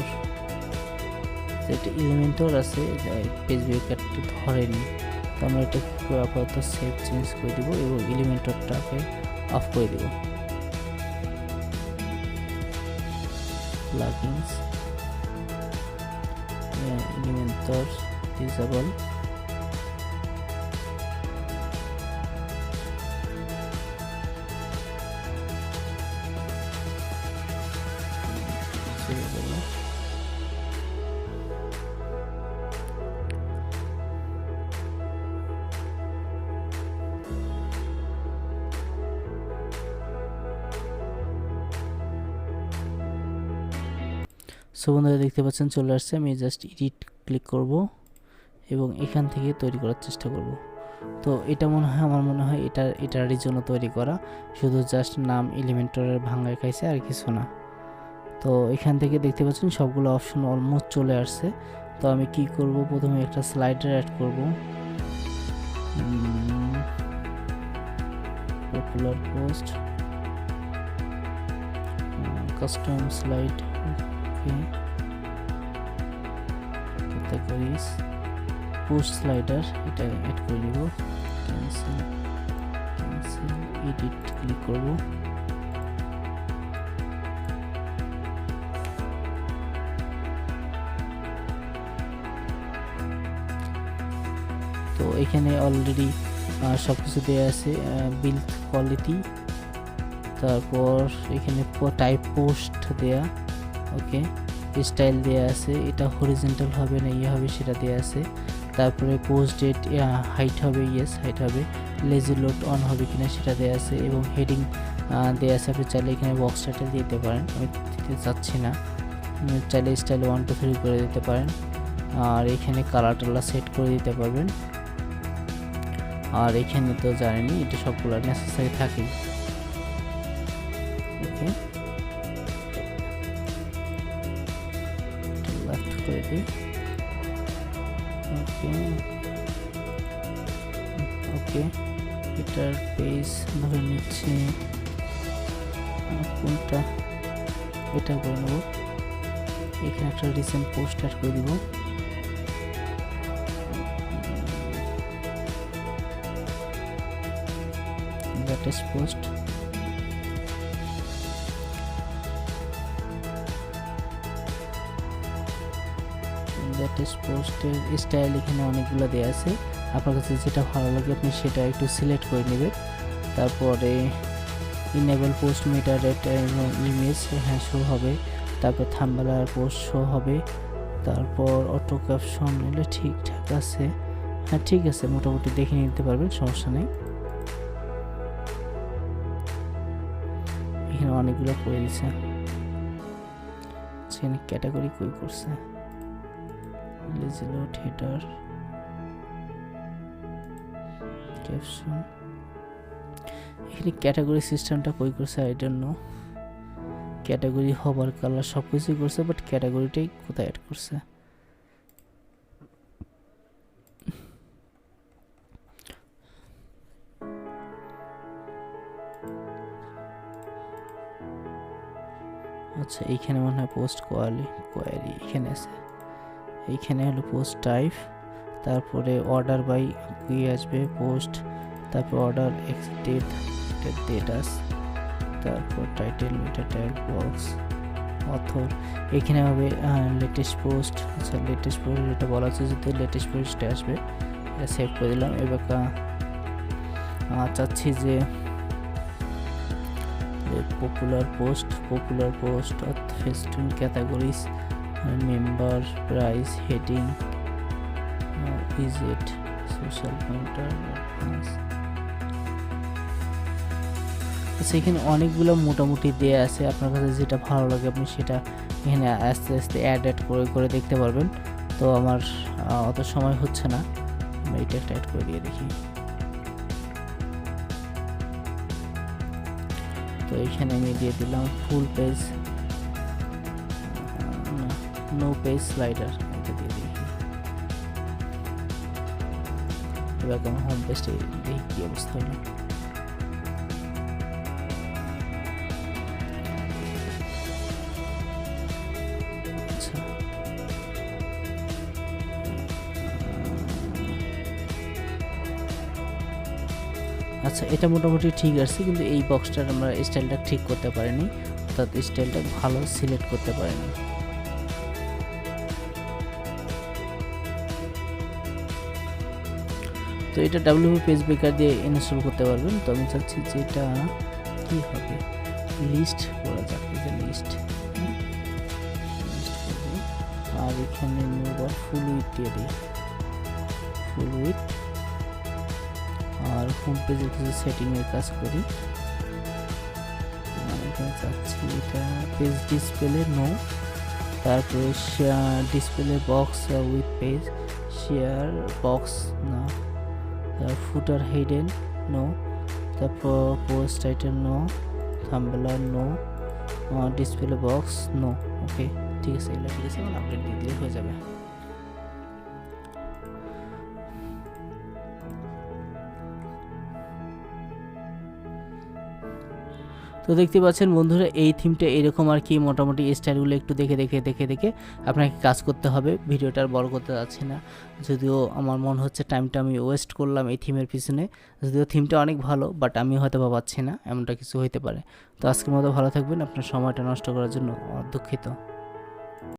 যেটা এলিমেন্টর আছে পেজ ব্রেকারটা ধরেনি, তো আমরা এটা আপাতত সেভ চেঞ্জ করে দিব এবং এলিমেন্টরটাকে অফ করে দিব। প্লাগইনস এলিমেন্টর ডিসেবল, সো বন্ধুরা দেখতে পাচ্ছেন চলে আসছে, আমি জাস্ট এডিট ক্লিক করব এবং এখান থেকে তৈরি করার চেষ্টা করব। তো এটা মনে হয় আমার মনে হয় এটারই জন্য তৈরি করা, শুধু জাস্ট নাম এলিমেন্টরের ভাঙায় খাইছে আর কিছু না। তো এখান থেকে দেখতে পাচ্ছেন সবগুলো অপশন অলমোস্ট চলে আসছে। তো আমি কি করব, প্রথমে একটা স্লাইডার অ্যাড করব, popular post custom slide, categories post slider, এটা অ্যাড করে দিব, ক্যান্সেল এডিট ক্লিক করব। তো এখানে অলরেডি সব কিছু দেওয়া আছে, বিল্ড কোয়ালিটি, তারপর এখানে টাইপ পোস্ট দেয়া, ওকে, স্টাইল দেয়া আছে, এটা হরিজন্টাল হবে না ইয়ে হবে সেটা দেয়া আছে, তারপরে পোস্ট ডেট হাইট হবে, ইয়েস হাইট হবে, লেজি লোড অন হবে কিনা সেটা দেয়া আছে এবং হেডিং দেয়া আছে। আপনি চাইলে এখানে বক্স টাইটেল দিতে পারেন, আমি দিতে চাচ্ছি না, চাইলে স্টাইল 1 2 3 করে দিতে পারেন, আর এখানে কালার টালার সেট করে দিতে পারবেন। আর এখানে তো জানেনই এটা সবগুলো নেসেসারি থাকে, ওকে, লেফট করে দিই, ওকে ওকে। এটার পেজ ধরে নিচ্ছে কোনটা, এটা করে নেব, এখানে একটা রিসেন্ট পোস্ট অ্যাড করে দিব, লেটেস্ট পোস্ট, লেটেস্ট পোস্টের স্টাইল এখানে অনেকগুলো দেওয়া আছে, আপনার কাছে যেটা ভালো লাগে আপনি সেটা একটু সিলেক্ট করে নেবেন। তারপরে ইনেবল পোস্ট মিটার রেট এবং ইমেজ হ্যাঁ শো হবে, তারপর থাম্বনেল আর পোস্ট শো হবে, তারপর অটো ক্যাপশন এগুলো ঠিকঠাক আছে, হ্যাঁ ঠিক আছে, মোটামুটি দেখে নিতে পারবেন, সমস্যা নেই। এখানে অনেকগুলো করে দিচ্ছে, সেখানে ক্যাটাগরি কই করছে, লেজি লোড, হেডার, ক্যাপশন, এখানে ক্যাটাগরি সিস্টেমটা কই করছে আই ডোন্ট নো, ক্যাটাগরি হবার কালার সব কিছুই করছে, বাট ক্যাটাগরিটাই কোথায় অ্যাড করছে। আচ্ছা এইখানে মনে হয় পোস্ট কোয়ারি এখানে আছে, এইখানে হলো পোস্ট টাইপ, তারপরে অর্ডার বাই কি আসবে পোস্ট, তারপর অর্ডার এক্স ডেটাস, তারপর টাইটেল মেটা ট্যাগ বক্স অথর, এখানে হবে লেটেস্ট পোস্ট। আচ্ছা লেটেস্ট পোস্ট যেটা বলা আছে যদি লেটেস্ট পোস্টে আসবে, এটা সেভ করে দিলাম। এবার চাচ্ছি যে popular post festoon categories, member, price, heading, উইজেট, সোশ্যাল কাউন্টার, অ্যাডভান্স। আচ্ছা এখানে অনেকগুলো মোটামুটি দেয়া আছে, আপনার কাছে যেটা ভালো লাগে আপনি সেটা এখানে আস্তে আস্তে অ্যাড করে করে দেখতে পারবেন। তো তো আমার অত সময় হচ্ছে না, আমি এটা একটা অ্যাড করে দিয়ে দেখি। তো এখানে আমি দিয়ে দিলাম full page, no page slider, এটা দিয়ে দেখি। এবার আমার হোম পেজটা দেখি কি অবস্থা হলো। আচ্ছা আচ্ছা, এটা মোটামুটি ঠিক আছে, কিন্তু এই বক্সটার আমরা স্টাইলটা ঠিক করতে পারিনি, অর্থাৎ স্টাইলটা ভালো সিলেক্ট করতে পারিনি। তো এটা WP পেজ মেকার দিয়ে ইনস্টল করতে পারবেন। তো আমি চাচ্ছি যে এটা কি হবে, লিস্ট করা যাক, এটা লিস্ট, আর এখানে ফুল উইথ দিয়ে দিই, ফুল উইথ। আর হোম পেজের কিছু সেটিংয়ের কাজ করি, চাচ্ছি এটা পেজ ডিসপ্লে নো, তারপরে share display box with page, share box না, ফুটার হেডেন নো, তারপর post title no, thumbnail no, display box no. Okay ঠিক আছে, এগুলো ঠিক আছে, এখন আপডেট দিয়ে দিলে হয়ে যাবে। তো দেখতে পাচ্ছেন বন্ধুরা, এই থিমটা এরকম আর কি, মোটামুটি স্টাইলগুলো একটু দেখে দেখে আপনাকে কাজ করতে হবে। ভিডিওটা আর বড় করতে যাচ্ছি না, যদিও আমার মনে হচ্ছে টাইমটা আমি ওয়েস্ট করলাম এই থিমের পিছনে, যদিও থিমটা অনেক ভালো, বাট আমি হয়তো পাচ্ছি না, এমনটা কিছু হইতে পারে। তো আজকের মতো ভালো থাকবেন, আপনার সময়টা নষ্ট করার জন্য দুঃখিত।